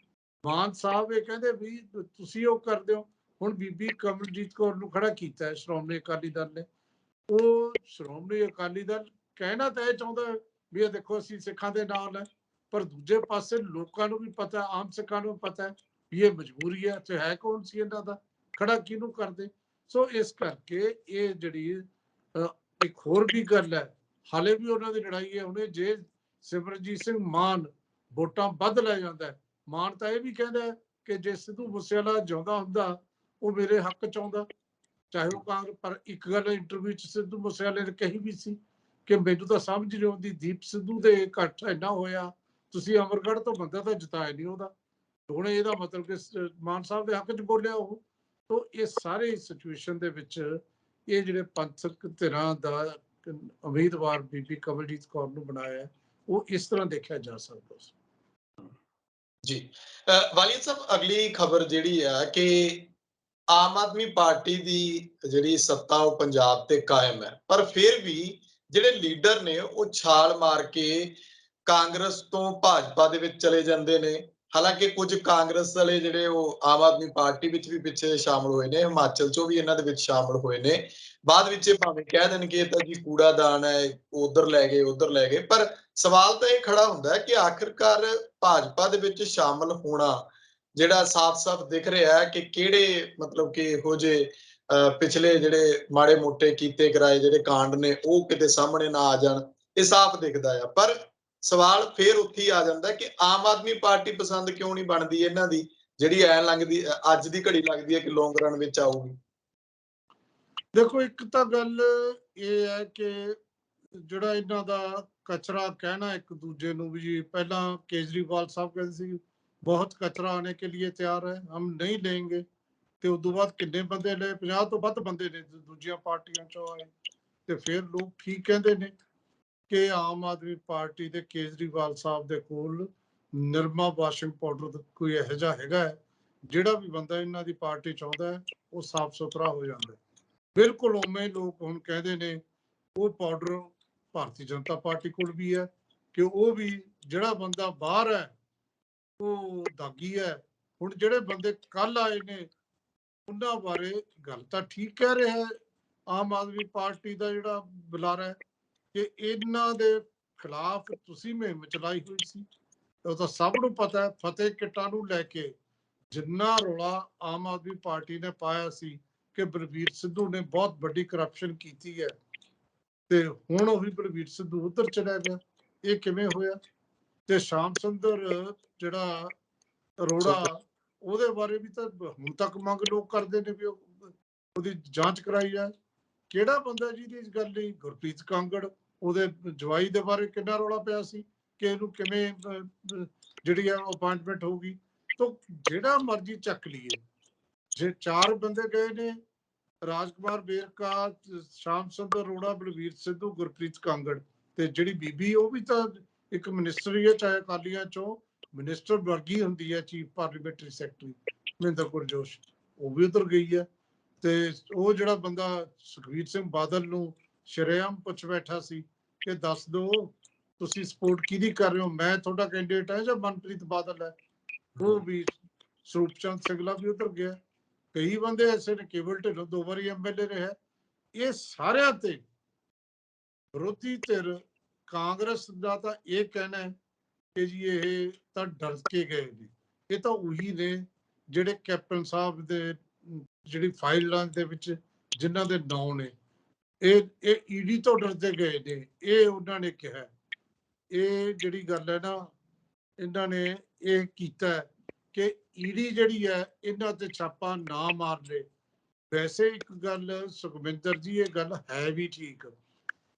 ਮਾਨ ਸਾਹਿਬ ਇਹ ਕਹਿੰਦੇ ਵੀ ਤੁਸੀਂ ਉਹ ਕਰਦੇ ਹੋ। ਹੁਣ ਬੀਬੀ ਕਮਲਜੀਤ ਕੌਰ ਨੂੰ ਖੜਾ ਕੀਤਾ ਸ਼੍ਰੋਮਣੀ ਅਕਾਲੀ ਦਲ ਨੇ। ਉਹ ਸ਼੍ਰੋਮਣੀ ਅਕਾਲੀ ਦਲ ਕਹਿਣਾ ਤਾਂ ਇਹ ਚਾਹੁੰਦਾ ਵੀ ਇਹ ਦੇਖੋ ਅਸੀਂ ਸਿੱਖਾਂ ਦੇ ਨਾਲ ਹੈ, ਪਰ ਦੂਜੇ ਪਾਸੇ ਲੋਕਾਂ ਨੂੰ ਵੀ ਪਤਾ, ਆਮ ਸਿੱਖਾਂ ਨੂੰ ਪਤਾ ਵੀ ਇਹ ਮਜਬੂਰੀ ਹੈ, ਤੇ ਹੈ ਕੌਣ ਸੀ ਇਹਨਾਂ ਦਾ, ਖੜਾ ਕਿਹਨੂੰ ਕਰਦੇ। ਸੋ ਇਸ ਕਰਕੇ ਇਹ ਜਿਹੜੀ ਇੱਕ ਹੋਰ ਵੀ ਗੱਲ ਹੈ, ਹਾਲੇ ਵੀ ਉਹਨਾਂ ਦੀ ਲੜਾਈ ਹੈ। ਉਹਨੇ ਜੇ ਸਿਮਰਜੀਤ ਸਿੰਘ ਮਾਨ ਵੋਟਾਂ ਵੱਧ ਲੈ ਜਾਂਦਾ, ਮਾਨ ਤਾਂ ਇਹ ਵੀ ਕਹਿੰਦਾ ਕਿ ਜੇ ਸਿੱਧੂ ਮੂਸੇਵਾਲਾ ਜਿਉਂਦਾ ਹੁੰਦਾ ਉਹ ਮੇਰੇ ਹੱਕ ਚ ਆਉਂਦਾ, ਚਾਹੇ ਉਹ ਕਾਂਗਰਸ। ਪਰ ਇੱਕ ਗੱਲ ਇੰਟਰਵਿਊ ਚ ਸਿੱਧੂ ਮੂਸੇਵਾਲੇ ਨੇ ਕਹੀ ਵੀ ਸੀ ਕਿ ਮੈਨੂੰ ਤਾਂ ਸਮਝ ਨਹੀਂ ਆਉਂਦੀ, ਦੀਪ ਸਿੱਧੂ ਦੇ ਇਕੱਠ ਇੰਨਾ ਹੋਇਆ, ਤੁਸੀਂ ਅਮਰਗੜ੍ਹ ਤੋਂ ਬੰਦਾ ਤਾਂ ਜਿਤਾਇਆ ਨਹੀਂ ਉਹਦਾ। ਹੁਣ ਇਹਦਾ ਮਤਲਬ ਕਿ ਮਾਨ ਸਾਹਿਬ ਦੇ ਹੱਕ ਚ ਬੋਲਿਆ ਉਹ। ਤੋਂ ਇਹ ਸਾਰੇ ਸਿਚੁਏਸ਼ਨ ਦੇ ਵਿੱਚ ਇਹ ਜਿਹੜੇ ਪੰਥਕ ਧਿਰਾਂ ਦਾ ਉਮੀਦਵਾਰ ਬੀਬੀ ਕਮਲਜੀਤ ਕੌਰ ਨੂੰ ਬਣਾਇਆ, ਉਹ ਇਸ ਤਰ੍ਹਾਂ ਦੇਖਿਆ ਜਾ ਸਕਦਾ ਸੀ। ਜੀ ਵਾਲੀਦ ਸਾਹਿਬ, ਅਗਲੀ ਖਬਰ ਜਿਹੜੀ ਹੈ ਕਿ ਆਮ ਆਦਮੀ ਪਾਰਟੀ ਦੀ ਜਿਹੜੀ ਸੱਤਾ ਉਹ ਪੰਜਾਬ ਤੇ ਕਾਇਮ ਹੈ, ਪਰ ਫਿਰ ਵੀ ਜਿਹੜੇ ਲੀਡਰ ਨੇ ਉਹ ਛਾਲ ਮਾਰ ਕੇ ਕਾਂਗਰਸ ਤੋਂ ਭਾਜਪਾ ਦੇ ਵਿੱਚ ਚਲੇ ਜਾਂਦੇ ਨੇ। ਹਾਲਾਂਕਿ ਕੁਝ ਕਾਂਗਰਸ ਵਾਲੇ ਜਿਹੜੇ ਉਹ ਆਮ ਆਦਮੀ ਪਾਰਟੀ ਵਿੱਚ ਵੀ ਪਿੱਛੇ ਸ਼ਾਮਲ ਹੋਏ ਨੇ, ਹਿਮਾਚਲ ਚੋਂ ਵੀ ਇਹਨਾਂ ਦੇ ਵਿੱਚ ਸ਼ਾਮਲ ਹੋਏ ਨੇ। ਬਾਅਦ ਵਿੱਚ ਇਹ ਭਾਵੇਂ ਕਹਿ ਦੇਣ ਕਿ ਇਹ ਤਾਂ ਜੀ ਕੂੜਾਦਾਨ ਹੈ, ਉਧਰ ਲੈ ਗਏ ਉਧਰ ਲੈ ਗਏ, ਪਰ ਸਵਾਲ ਤਾਂ ਇਹ ਖੜਾ ਹੁੰਦਾ ਹੈ ਕਿ ਆਖਿਰਕਾਰ ਭਾਜਪਾ ਦੇ ਵਿੱਚ ਸ਼ਾਮਲ ਹੋਣਾ ਜਿਹੜਾ ਸਾਫ਼-ਸਾਫ਼ ਦਿਖ ਰਿਹਾ ਹੈ ਕਿ ਕਿਹੜੇ ਮਤਲਬ ਕਿ ਇਹੋ ਜਿਹੇ ਪਿਛਲੇ ਜਿਹੜੇ ਮਾੜੇ ਮੋਟੇ ਕੀਤੇ ਕਰਾਏ ਜਿਹੜੇ ਕਾਂਡ ਨੇ ਉਹ ਕਿਤੇ ਸਾਹਮਣੇ ਨਾ ਆ ਜਾਣ, ਇਹ ਸਾਫ਼ ਦਿਖਦਾ ਆ। ਪਰ ਸਵਾਲ ਫੇਰ ਉੱਥੇ ਹੀ ਆ ਜਾਂਦਾ ਕਿ ਆਮ ਆਦਮੀ ਪਾਰਟੀ ਪਸੰਦ ਕਿਉਂ ਨਹੀਂ ਬਣਦੀ ਇਹਨਾਂ ਦੀ, ਜਿਹੜੀ ਐ ਲੰਘਦੀ ਅੱਜ ਦੀ ਘੜੀ ਲੱਗਦੀ ਹੈ ਕਿ ਲੌਂਗ ਰਨ ਵਿੱਚ ਆਊਗੀ। ਦੇਖੋ, ਇੱਕ ਤਾਂ ਗੱਲ ਇਹ ਹੈ ਕਿ ਜਿਹੜਾ ਇਹਨਾਂ ਦਾ ਕਚਰਾ ਕਹਿਣਾ ਇੱਕ ਦੂਜੇ ਨੂੰ ਵੀ, ਪਹਿਲਾਂ ਕੇਜਰੀਵਾਲ ਸਾਹਿਬ ਕਹਿੰਦੇ ਸੀ ਬਹੁਤ ਕਚਰਾ ਆने के लिए ਤਿਆਰ ਹੈ, ਹਮ ਨਹੀਂ लेंगे, ਤੇ ਉਦੋਂ ਬਾਅਦ ਕਿੰਨੇ ਬੰਦੇ ਲਏ, 50 ਤੋਂ ਵੱਧ ਬੰਦੇ ਨੇ ਦੂਜੀਆਂ ਪਾਰਟੀਆਂ ਚੋਂ ਆਏ, ਤੇ ਫਿਰ ਲੋਕ ਠੀਕ ਕਹਿੰਦੇ ਨੇ ਕਿ ਆਮ ਆਦਮੀ ਪਾਰਟੀ ਦੇ ਕੇਜਰੀਵਾਲ ਸਾਹਿਬ ਦੇ ਕੋਲ ਨਿਰਮਾ ਵਾਸ਼ਿੰਗ ਪਾਊਡਰ ਕੋਈ ਇਹੋ ਜਿਹਾ ਹੈਗਾ ਹੈ, ਜਿਹੜਾ ਵੀ ਬੰਦਾ ਇਹਨਾਂ ਦੀ ਪਾਰਟੀ ਚਾਹੁੰਦਾ ਹੈ ਉਹ ਸਾਫ਼ ਸੁਥਰਾ ਹੋ ਜਾਂਦਾ ਹੈ। ਬਿਲਕੁਲ ਉਵੇਂ ਲੋਕ ਹੁਣ ਕਹਿੰਦੇ ਨੇ ਉਹ ਪਾਊਡਰ ਭਾਰਤੀ ਜਨਤਾ ਪਾਰਟੀ ਕੋਲ ਵੀ ਹੈ, ਕਿ ਉਹ ਵੀ ਜਿਹੜਾ ਬੰਦਾ ਬਾਹਰ ਹੈ ਉਹ ਦਾਗੀ ਹੈ। ਹੁਣ ਜਿਹੜੇ ਬੰਦੇ ਕੱਲ ਆਏ ਨੇ ਉਹਨਾਂ ਬਾਰੇ ਗੱਲ ਤਾਂ ਠੀਕ ਕਹਿ ਰਿਹਾ ਹੈ ਆਮ ਆਦਮੀ ਪਾਰਟੀ ਦਾ ਜਿਹੜਾ ਬੁਲਾਰਾ ਹੈ, ਕਿ ਇਹਨਾਂ ਦੇ ਖਿਲਾਫ ਤੁਸੀਂ ਮੁਹਿੰਮ ਚਲਾਈ ਹੋਈ ਸੀ। ਉਹ ਤਾਂ ਸਭ ਨੂੰ ਪਤਾ ਹੈ, ਫਤਿਹ ਕਿੱਟਾਂ ਨੂੰ ਲੈ ਕੇ ਜਿੰਨਾ ਰੌਲਾ ਆਮ ਆਦਮੀ ਪਾਰਟੀ ਨੇ ਪਾਇਆ ਸੀ ਕਿ ਬਲਬੀਰ ਸਿੱਧੂ ਨੇ ਬਹੁਤ ਵੱਡੀ ਕਰਪਸ਼ਨ ਕੀਤੀ ਹੈ, ਤੇ ਹੁਣ ਉਹੀ ਬਲਬੀਰ ਸਿੱਧੂ ਉੱਧਰ ਚਲਾ ਗਿਆ। ਇਹ ਕਿਵੇਂ ਹੋਇਆ? ਤੇ ਸ਼ਾਮ ਸੁੰਦਰ ਜਿਹੜਾ ਅਰੋੜਾ, ਉਹਦੇ ਬਾਰੇ ਵੀ ਤਾਂ ਹੁਣ ਤੱਕ ਮੰਗ ਲੋਕ ਕਰਦੇ ਨੇ ਵੀ ਉਹਦੀ ਜਾਂਚ ਕਰਾਈ ਜਾਏ। ਕਿਹੜਾ ਬੰਦਾ ਜਿਹਦੀ ਇਸ ਗੱਲ ਨਹੀਂ? ਗੁਰਪ੍ਰੀਤ ਕਾਂਗੜ, ਉਹਦੇ ਜਵਾਈ ਦੇ ਬਾਰੇ ਕਿੰਨਾ ਰੌਲਾ ਪਿਆ ਸੀ ਕਿ ਇਹਨੂੰ ਕਿਵੇਂ ਜਿਹੜੀ ਆ ਅਪਾਇੰਟਮੈਂਟ ਹੋਊਗੀ। ਤਾਂ ਜਿਹੜਾ ਮਰਜ਼ੀ ਚੱਕ ਲਈਏ, ਜੇ 4 ਬੰਦੇ ਗਏ ਨੇ, ਰਾਜਕੁਮਾਰ ਵੇਰਕਾ, ਸ਼ਾਮ ਸੁੰਦਰ ਅਰੋੜਾ, ਬਲਵੀਰ ਸਿੱਧੂ, ਗੁਰਪ੍ਰੀਤ ਕਾਂਗੜ, ਤੇ ਜਿਹੜੀ ਬੀਬੀ ਉਹ ਵੀ ਤਾਂ ਇੱਕ ਮਿਨਿਸਟਰ ਹੀ ਹੈ, ਚਾਹੇ ਅਕਾਲੀਆਂ ਚੋਂ ਮਿਨਿਸਟਰ ਵਰਗੀ ਹੁੰਦੀ ਹੈ, chief parliamentary secretary Mahinder Kaur Josh, ਉਹ ਵੀ ਉਧਰ ਗਈ ਹੈ। ਤੇ ਉਹ ਜਿਹੜਾ ਬੰਦਾ ਸੁਖਬੀਰ ਸਿੰਘ ਬਾਦਲ ਨੂੰ ਸ਼ਰੇਆਮ ਪੁੱਛ ਬੈਠਾ ਸੀ ਕਿ ਦੱਸ ਦਿਓ ਤੁਸੀਂ ਸਪੋਰਟ ਕਿਹਦੀ ਕਰ ਰਹੇ ਹੋ, ਮੈਂ ਤੁਹਾਡਾ ਕੈਂਡੀਡੇਟ ਹੈ ਜਾਂ ਮਨਪ੍ਰੀਤ ਬਾਦਲ ਹੈ, ਉਹ ਵੀ ਸਰੂਪ ਚੰਦ ਸਿੰਗਲਾ ਵੀ ਉਧਰ ਗਿਆ। ਕਈ ਬੰਦੇ ਐਸੇ ਨੇ, ਕੇਵਲ ਢਿੱਲੋਂ 2 ਵਾਰੀ ਐਮਐਲਏ ਰਿਹਾ। ਇਹ ਸਾਰਿਆਂ ਤੇ ਵਿਰੋਧੀ ਧਿਰ ਕਾਂਗਰਸ ਦਾ ਤਾਂ ਇਹ ਕਹਿਣਾ ਹੈ ਕਿ ਜੀ ਇਹ ਤਾਂ ਡਰ ਕੇ ਗਏ ਨੇ। ਇਹ ਤਾਂ ਉਹੀ ਨੇ ਜਿਹੜੇ ਕੈਪਟਨ ਸਾਹਿਬ ਦੇ ਜਿਹੜੀ ਫਾਈਲਾਂ ਦੇ ਵਿੱਚ ਜਿਨ੍ਹਾਂ ਦੇ ਨਾਂ ਨੇ, ਇਹ ਈਡੀ ਤੋਂ ਡਰਦੇ ਗਏ ਨੇ, ਇਹ ਉਹਨਾਂ ਨੇ ਕਿਹਾ। ਇਹ ਜਿਹੜੀ ਗੱਲ ਹੈ ਨਾ, ਇਹਨਾਂ ਨੇ ਇਹ ਕੀਤਾ ਕਿ ਈਡੀ ਜਿਹੜੀ ਹੈ ਇਹਨਾਂ ਤੇ ਛਾਪਾ ਨਾ ਮਾਰ ਲੈ। ਵੈਸੇ ਇੱਕ ਗੱਲ ਸੁਖਵਿੰਦਰ ਜੀ, ਇਹ ਗੱਲ ਹੈ ਵੀ ਠੀਕ।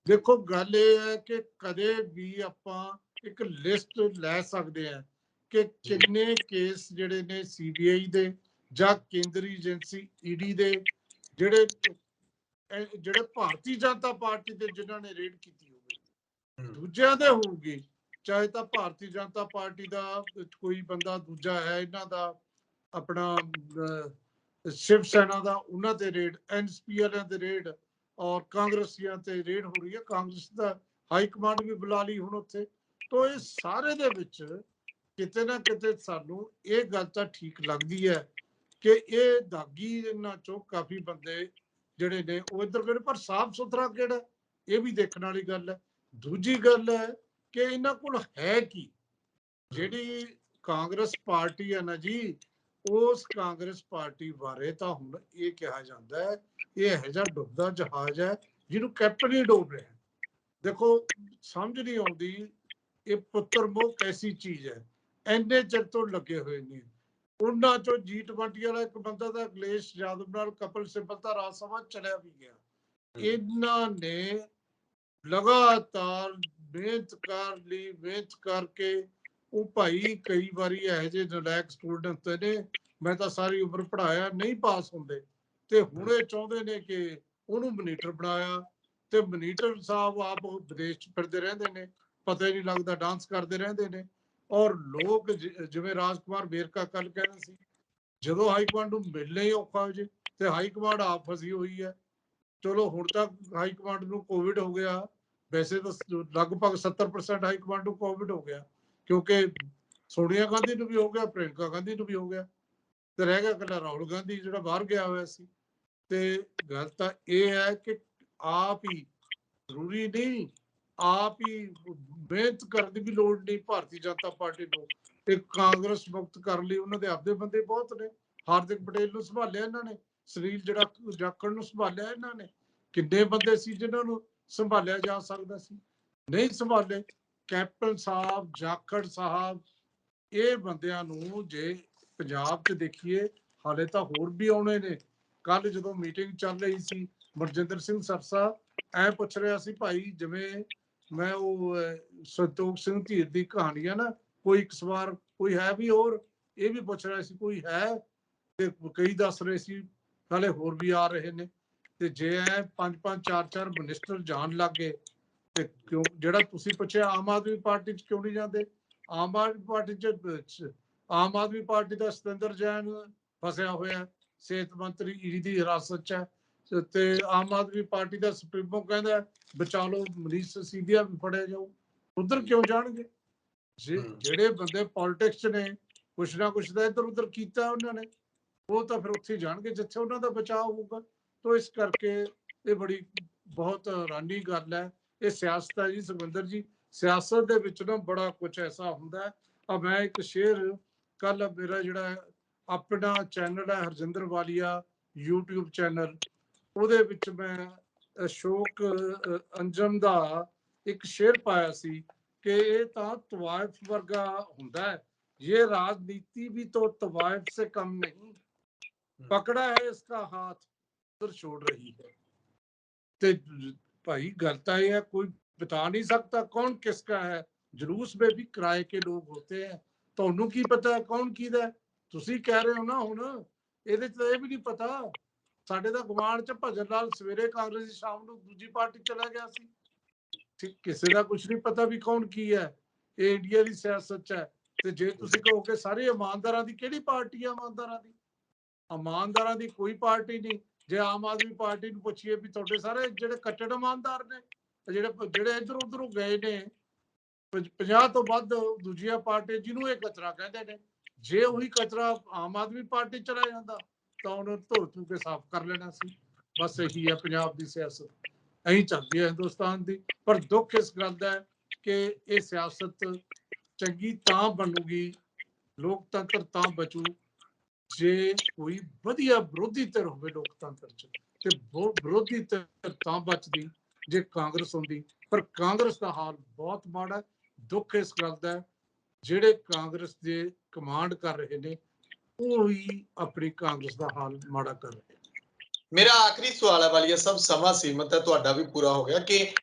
ਦੇਖੋ, ਗੱਲ ਇਹ ਹੈ ਕਿ ਕਦੇ ਵੀ ਆਪਾਂ ਇੱਕ ਲਿਸਟ ਲੈ ਸਕਦੇ ਹਾਂ ਕਿ ਕਿੰਨੇ ਕੇਸ ਜਿਹੜੇ ਨੇ ਸੀਬੀਆਈ ਦੇ ਜਾਂ ਕੇਂਦਰੀ ਏਜੰਸੀ ਈਡੀ ਦੇ, ਜਿਹੜੇ ਜਿਹੜੇ ਭਾਰਤੀ ਜਨਤਾ ਪਾਰਟੀ ਦੇ ਜਿਨ੍ਹਾਂ ਨੇ ਰੇਡ ਕੀਤੀ ਹੋਵੇ, ਦੂਜਿਆਂ ਦੇ ਹੋਊਗੀ। ਚਾਹੇ ਤਾਂ ਭਾਰਤੀ ਜਨਤਾ ਪਾਰਟੀ ਦਾ ਕੋਈ ਬੰਦਾ ਦੂਜਾ ਹੈ, ਇਹਨਾਂ ਦਾ ਆਪਣਾ ਸ਼ਿਵ ਸੈਨਾ ਦਾ, ਉਹਨਾਂ ਤੇ ਰੇਡ, ਐਨਸੀਪੀ ਵਾਲਿਆਂ ਤੇ ਰੇਡ, ਔਰ ਕਾਂਗਰਸੀਆਂ ਤੇ ਰੇਡ ਹੋ ਰਹੀ ਹੈ। ਕਾਂਗਰਸ ਦਾ ਹਾਈ ਕਮਾਂਡ ਵੀ ਬੁਲਾ ਲਈ ਹੁਣ ਉੱਥੇ। ਤਾਂ ਇਹ ਸਾਰੇ ਦੇ ਵਿੱਚ ਕਿਤੇ ਨਾ ਕਿਤੇ ਸਾਨੂੰ ਇਹ ਗੱਲ ਤਾਂ ਠੀਕ ਲੱਗਦੀ ਹੈ ਕਿ ਇਹ ਦਾਗੀ ਇਹਨਾਂ ਚੋਂ ਕਾਫੀ ਬੰਦੇ ਜਿਹੜੇ ਨੇ ਉਹ ਇੱਧਰ ਗਏ, ਪਰ ਸਾਫ਼ ਸੁਥਰਾ ਕਿਹੜਾ, ਇਹ ਵੀ ਦੇਖਣ ਵਾਲੀ ਗੱਲ ਹੈ। ਦੂਜੀ ਗੱਲ ਹੈ ਕਿ ਇਹਨਾਂ ਕੋਲ ਹੈ ਕੀ। ਜਿਹੜੀ ਕਾਂਗਰਸ ਪਾਰਟੀ ਹੈ ਨਾ ਜੀ, ਉਸ ਕਾਂਗਰਸ ਪਾਰਟੀ ਬਾਰੇ ਤਾਂ ਹੁਣ ਇਹ ਕਿਹਾ ਜਾਂਦਾ ਹੈ ਇਹ ਇਹੋ ਜਿਹਾ ਡੁੱਬਦਾ ਜਹਾਜ਼ ਹੈ ਜਿਹਨੂੰ ਕੈਪਟਨ ਹੀ ਡੋਬ ਰਿਹਾ। ਦੇਖੋ, ਸਮਝ ਨਹੀਂ ਆਉਂਦੀ ਇਹ ਪੁੱਤਰ ਮੋਹ ਕੈਸੀ ਚੀਜ਼ ਹੈ। ਇੰਨੇ ਚਿਰ ਤੋਂ ਲੱਗੇ ਹੋਏ ਨੇ। ਉਹਨਾਂ ਚੋਂ G20 ਵਾਲਾ ਇੱਕ ਬੰਦਾ ਤਾਂ ਅਖਿਲੇਸ਼ ਯਾਦਵ ਨਾਲ ਕਪਿਲ ਸਿੱਬਲ ਤਾਂ ਰਾਜ ਸਭਾ ਚਲਿਆ ਵੀ ਗਿਆ। ਇਹਨਾਂ ਨੇ ਲਗਾਤਾਰ ਮਿਹਨਤ ਕਰਕੇ, ਉਹ ਭਾਈ ਕਈ ਵਾਰੀ ਇਹੋ ਜਿਹੇ ਨਲਾਇਕ ਸਟੂਡੈਂਟ ਨੇ, ਮੈਂ ਤਾਂ ਸਾਰੀ ਉਮਰ ਪੜ੍ਹਾਇਆ, ਨਹੀਂ ਪਾਸ ਹੁੰਦੇ, ਤੇ ਹੁਣ ਇਹ ਚਾਹੁੰਦੇ ਨੇ ਕਿ ਉਹਨੂੰ ਮਨੀਟਰ ਬਣਾਇਆ। ਤੇ ਮਨੀਟਰ ਸਾਹਿਬ ਆਪ ਵਿਦੇਸ਼ 'ਚ ਫਿਰਦੇ ਰਹਿੰਦੇ ਨੇ, ਪਤਾ ਹੀ ਨਹੀਂ ਲੱਗਦਾ, ਡਾਂਸ ਕਰਦੇ ਰਹਿੰਦੇ ਨੇ। ਔਰ ਲੋਕ ਜਿਵੇਂ ਰਾਜਕੁਮਾਰ ਵੇਰਕਾ ਕੱਲ ਕਹਿੰਦੇ ਸੀ, ਜਦੋਂ ਹਾਈ ਕਮਾਂਡ ਨੂੰ ਮਿਲਣਾ ਹੀ ਔਖਾ ਹੋ ਜੇ, ਤੇ ਹਾਈ ਕਮਾਂਡ ਆਪ ਫਸੀ ਹੋਈ ਹੈ। ਚਲੋ, ਹੁਣ ਤੱਕ ਹਾਈ ਕਮਾਂਡ ਨੂੰ ਕੋਵਿਡ ਹੋ ਗਿਆ, ਵੈਸੇ ਤਾਂ ਲਗਭਗ 70% ਹਾਈ ਕਮਾਂਡ ਨੂੰ ਕੋਵਿਡ ਹੋ ਗਿਆ, ਕਿਉਂਕਿ ਸੋਨੀਆ ਗਾਂਧੀ ਨੂੰ ਵੀ ਹੋ ਗਿਆ, ਪ੍ਰਿयंका ਗਾਂਧੀ ਨੂੰ ਵੀ ਹੋ ਗਿਆ, ਤੇ ਰਹਿ ਗਿਆ ਇਕੱਲਾ ਰਾਹੁਲ ਗਾਂਧੀ ਜਿਹੜਾ ਬਾਹਰ ਗਿਆ ਹੋਇਆ ਸੀ। ਤੇ ਗੱਲ ਤਾਂ ਇਹ ਹੈ ਕਿ ਆਪ ਹੀ, ਜ਼ਰੂਰੀ ਨਹੀਂ, ਆਪ ਹੀ ਮਿਹਨਤ ਕਰਨ ਦੀ ਵੀ ਲੋੜ ਨਹੀਂ ਭਾਰਤੀ ਜਨਤਾ ਪਾਰਟੀ ਨੂੰ। ਇੱਕ ਕਾਂਗਰਸ ਮੁਕਤ ਕਰਨ ਲਈ ਉਹਨਾਂ ਦੇ ਆਪਦੇ ਬੰਦੇ ਬਹੁਤ ਨੇ। ਹਾਰਦਿਕ ਪਟੇਲ ਨੂੰ ਸੰਭਾਲਿਆ ਇਹਨਾਂ ਨੇ, ਸੁਨੀਲ ਜਿਹੜਾ ਜਾਖੜ ਨੂੰ ਸੰਭਾਲਿਆ ਇਹਨਾਂ ਨੇ। ਕਿੰਨੇ ਬੰਦੇ ਸੀ ਜਿਨ੍ਹਾਂ ਨੂੰ ਸੰਭਾਲਿਆ ਜਾ ਸਕਦਾ ਸੀ, ਨਹੀਂ ਸੰਭਾਲੇ। ਕੈਪਟਨ ਸਾਹਿਬ, ਜਾਖੜ ਸਾਹਿਬ, ਇਹ ਬੰਦਿਆਂ ਨੂੰ ਜੇ ਪੰਜਾਬ 'ਚ ਦੇਖੀਏ ਹਾਲੇ ਤਾਂ ਹੋਰ ਵੀ ਆਉਣੇ ਨੇ। ਕੱਲ ਜਦੋਂ ਮੀਟਿੰਗ ਚੱਲ ਰਹੀ ਸੀ, ਮਰਜਿੰਦਰ ਸਿੰਘ ਸਰਸਾ ਐ ਪੁੱਛ ਰਿਹਾ ਸੀ, ਭਾਈ ਜਿਵੇਂ ਮੈਂ ਉਹ ਸੰਤੋਖ ਸਿੰਘ ਧੀਰ ਦੀ ਕਹਾਣੀ ਆ ਨਾ, ਕੋਈ ਇੱਕ ਸਵਾਰ ਕੋਈ ਹੈ ਵੀ, ਹੋਰ ਇਹ ਵੀ ਪੁੱਛ ਰਿਹਾ ਸੀ ਕੋਈ ਹੈ, ਤੇ ਕਈ ਦੱਸ ਰਹੇ ਸੀ ਹਾਲੇ ਹੋਰ ਵੀ ਆ ਰਹੇ ਨੇ। ਤੇ ਜੇ ਐ 5-5 4-4 ਮਿਨਿਸਟਰ ਜਾਣ ਲੱਗ ਗਏ ਤੇ ਕਿਉਂ, ਜਿਹੜਾ ਤੁਸੀਂ ਪੁੱਛਿਆ ਆਮ ਆਦਮੀ ਪਾਰਟੀ 'ਚ ਕਿਉਂ ਨਹੀਂ ਜਾਂਦੇ? ਆਮ ਆਦਮੀ ਪਾਰਟੀ 'ਚ ਆਮ ਆਦਮੀ ਪਾਰਟੀ ਦਾ ਸਤਿੰਦਰ ਜੈਨ ਫਸਿਆ ਹੋਇਆ, ਸਿਹਤ ਮੰਤਰੀ ਈਡੀ ਦੀ ਹਿਰਾਸਤ 'ਚ ਹੈ, ਤੇ ਆਮ ਆਦਮੀ ਪਾਰਟੀ ਦਾ ਸੁਪਰੀਮੋ ਕਹਿੰਦਾ ਬਚਾ ਲਓ ਮਨੀਸ਼ ਸਿਸੋਦੀਆ ਵੀ ਫੜਿਆ ਜਾਊ। ਉਧਰ ਕਿਉਂ ਜਾਣਗੇ? ਜਿਹੜੇ ਬੰਦੇ ਪੋਲਿਟਿਕਸ 'ਚ ਨੇ, ਕੁਛ ਨਾ ਕੁਛ ਤਾਂ ਇੱਧਰ ਉੱਧਰ ਕੀਤਾ ਉਹਨਾਂ ਨੇ, ਉਹ ਤਾਂ ਫਿਰ ਉੱਥੇ ਜਾਣਗੇ ਜਿੱਥੇ ਉਹਨਾਂ ਦਾ ਬਚਾਅ ਹੋਊਗਾ। ਤੋਂ ਇਸ ਕਰਕੇ ਇਹ ਬੜੀ ਬਹੁਤ ਹੈਰਾਨੀ ਗੱਲ ਹੈ। ਇਹ ਸਿਆਸਤ ਹੈ ਜੀ ਸੁਖਵਿੰਦਰ ਜੀ। ਸਿਆਸਤ ਦੇ ਵਿੱਚ ਨਾ ਬੜਾ ਕੁਝ ਐਸਾ ਹੁੰਦਾ ਹੈ। ਆ ਮੈਂ ਇੱਕ ਸ਼ੇਅਰ, ਕੱਲ ਮੇਰਾ ਜਿਹੜਾ ਆਪਣਾ ਚੈਨਲ ਹੈ ਹਰਜਿੰਦਰ ਵਾਲੀਆ YouTube ਚੈਨਲ, ਉਹਦੇ ਵਿੱਚ ਮੈਂ ਅਸ਼ੋਕ ਅੰਜਮ ਦਾ ਇੱਕ ਸ਼ੇਅਰ ਪਾਇਆ ਸੀ ਕਿ ਇਹ ਤਾਂ ਤਵਾਇਫ ਵਰਗਾ ਹੁੰਦਾ ਹੈ, ये राजनीति भी तो तवायफ से कम नहीं, पकड़ा है इसका हाथ उधर छोड़ रही है। ते भाई ਗੱਲ ਤਾਂ ਇਹ ਹੈ, ਕੋਈ बता नहीं सकता कौन किसका है। जुलूस में भी किराए के लोग होते हैं, ਤੁਹਾਨੂੰ ਕੀ ਪਤਾ ਹੈ ਕੌਣ ਕਿਹਦਾ ਹੈ? ਤੁਸੀਂ ਕਹਿ ਰਹੇ ਹੋ ਨਾ ਹੁਣ, ਇਹਦੇ ਚ ਇਹ ਵੀ ਨਹੀਂ ਪਤਾ। ਸਾਡੇ ਤਾਂ ਗੁਆਂਢ ਚ ਭਜਨ ਲਾਲ ਸਵੇਰੇ ਕਾਂਗਰਸੀ, ਸ਼ਾਮ ਨੂੰ ਦੂਜੀ ਪਾਰਟੀ ਚਲਾ ਗਿਆ ਸੀ। ਕਿਸੇ ਦਾ ਕੁਝ ਨਹੀਂ ਪਤਾ ਵੀ ਕੌਣ ਕੀ ਹੈ। ਇਹ ਇੰਡੀਆ ਦੀ ਸਿਆਸਤ ਚ ਹੈ। ਤੇ ਜੇ ਤੁਸੀਂ ਕਹੋ ਕਿ ਸਾਰੇ ਇਮਾਨਦਾਰਾਂ ਦੀ, ਕਿਹੜੀ ਪਾਰਟੀ ਹੈ ਇਮਾਨਦਾਰਾਂ ਦੀ? ਇਮਾਨਦਾਰਾਂ ਦੀ ਕੋਈ ਪਾਰਟੀ ਨਹੀਂ। ਜੇ ਆਮ ਆਦਮੀ ਪਾਰਟੀ ਨੂੰ ਪੁੱਛੀਏ ਵੀ ਤੁਹਾਡੇ ਸਾਰੇ ਜਿਹੜੇ ਕੱਟੜ ਇਮਾਨਦਾਰ ਨੇ, ਜਿਹੜੇ ਇੱਧਰ ਉੱਧਰੋਂ ਗਏ ਨੇ 50 ਤੋਂ ਵੱਧ ਦੂਜੀਆਂ ਪਾਰਟੀਆਂ ਜਿਹਨੂੰ ਇਹ ਕਚਰਾ ਕਹਿੰਦੇ ਨੇ, ਜੇ ਉਹੀ ਕਚਰਾ ਆਮ ਆਦਮੀ ਪਾਰਟੀ ਚਲਾ ਜਾਂਦਾ ਤਾਂ ਉਹਨੂੰ ਧੋ ਧੂ ਕੇ ਸਾਫ਼ ਕਰ ਲੈਣਾ ਸੀ। ਬਸ ਇਹੀ ਹੈ ਪੰਜਾਬ ਦੀ ਸਿਆਸਤ, ਐਂ ਚੱਲਦੀ ਹੈ ਹਿੰਦੁਸਤਾਨ ਦੀ। ਪਰ ਦੁੱਖ ਇਸ ਗੱਲ ਦਾ ਹੈ ਕਿ ਇਹ ਸਿਆਸਤ ਚੰਗੀ ਤਾਂ ਬਣੂਗੀ, ਲੋਕਤੰਤਰ ਤਾਂ ਬਚੂ, ਜੇ ਕੋਈ ਵਧੀਆ ਵਿਰੋਧੀ ਧਿਰ ਹੋਵੇ ਲੋਕਤੰਤਰ 'ਚ। ਤੇ ਵਿਰੋਧੀ ਧਿਰ ਤਾਂ ਬਚਦੀ ਜੇ ਕਾਂਗਰਸ ਹੁੰਦੀ। ਪਰ ਕਾਂਗਰਸ ਦਾ ਹਾਲ ਬਹੁਤ ਮਾੜਾ। ਦੁੱਖ ਇਸ ਗੱਲ ਦਾ ਹੈ, ਜਿਹੜੇ ਕਾਂਗਰਸ ਦੇ ਕਮਾਂਡ ਕਰ ਰਹੇ ਨੇ ਉਹ ਹੀ ਆਪਣੀ ਕਾਂਗਰਸ ਦਾ ਹਾਲ ਮਾੜਾ ਕਰ ਰਹੇ। ਮੇਰਾ ਆਖਰੀ ਸਵਾਲ ਹੈ ਵਾਲੀਆ ਸਾਹਿਬ, ਸਮਾਂ ਸੀਮਤ ਹੈ, ਤੁਹਾਡਾ ਵੀ ਪੂਰਾ ਹੋ ਗਿਆ, ਕਿ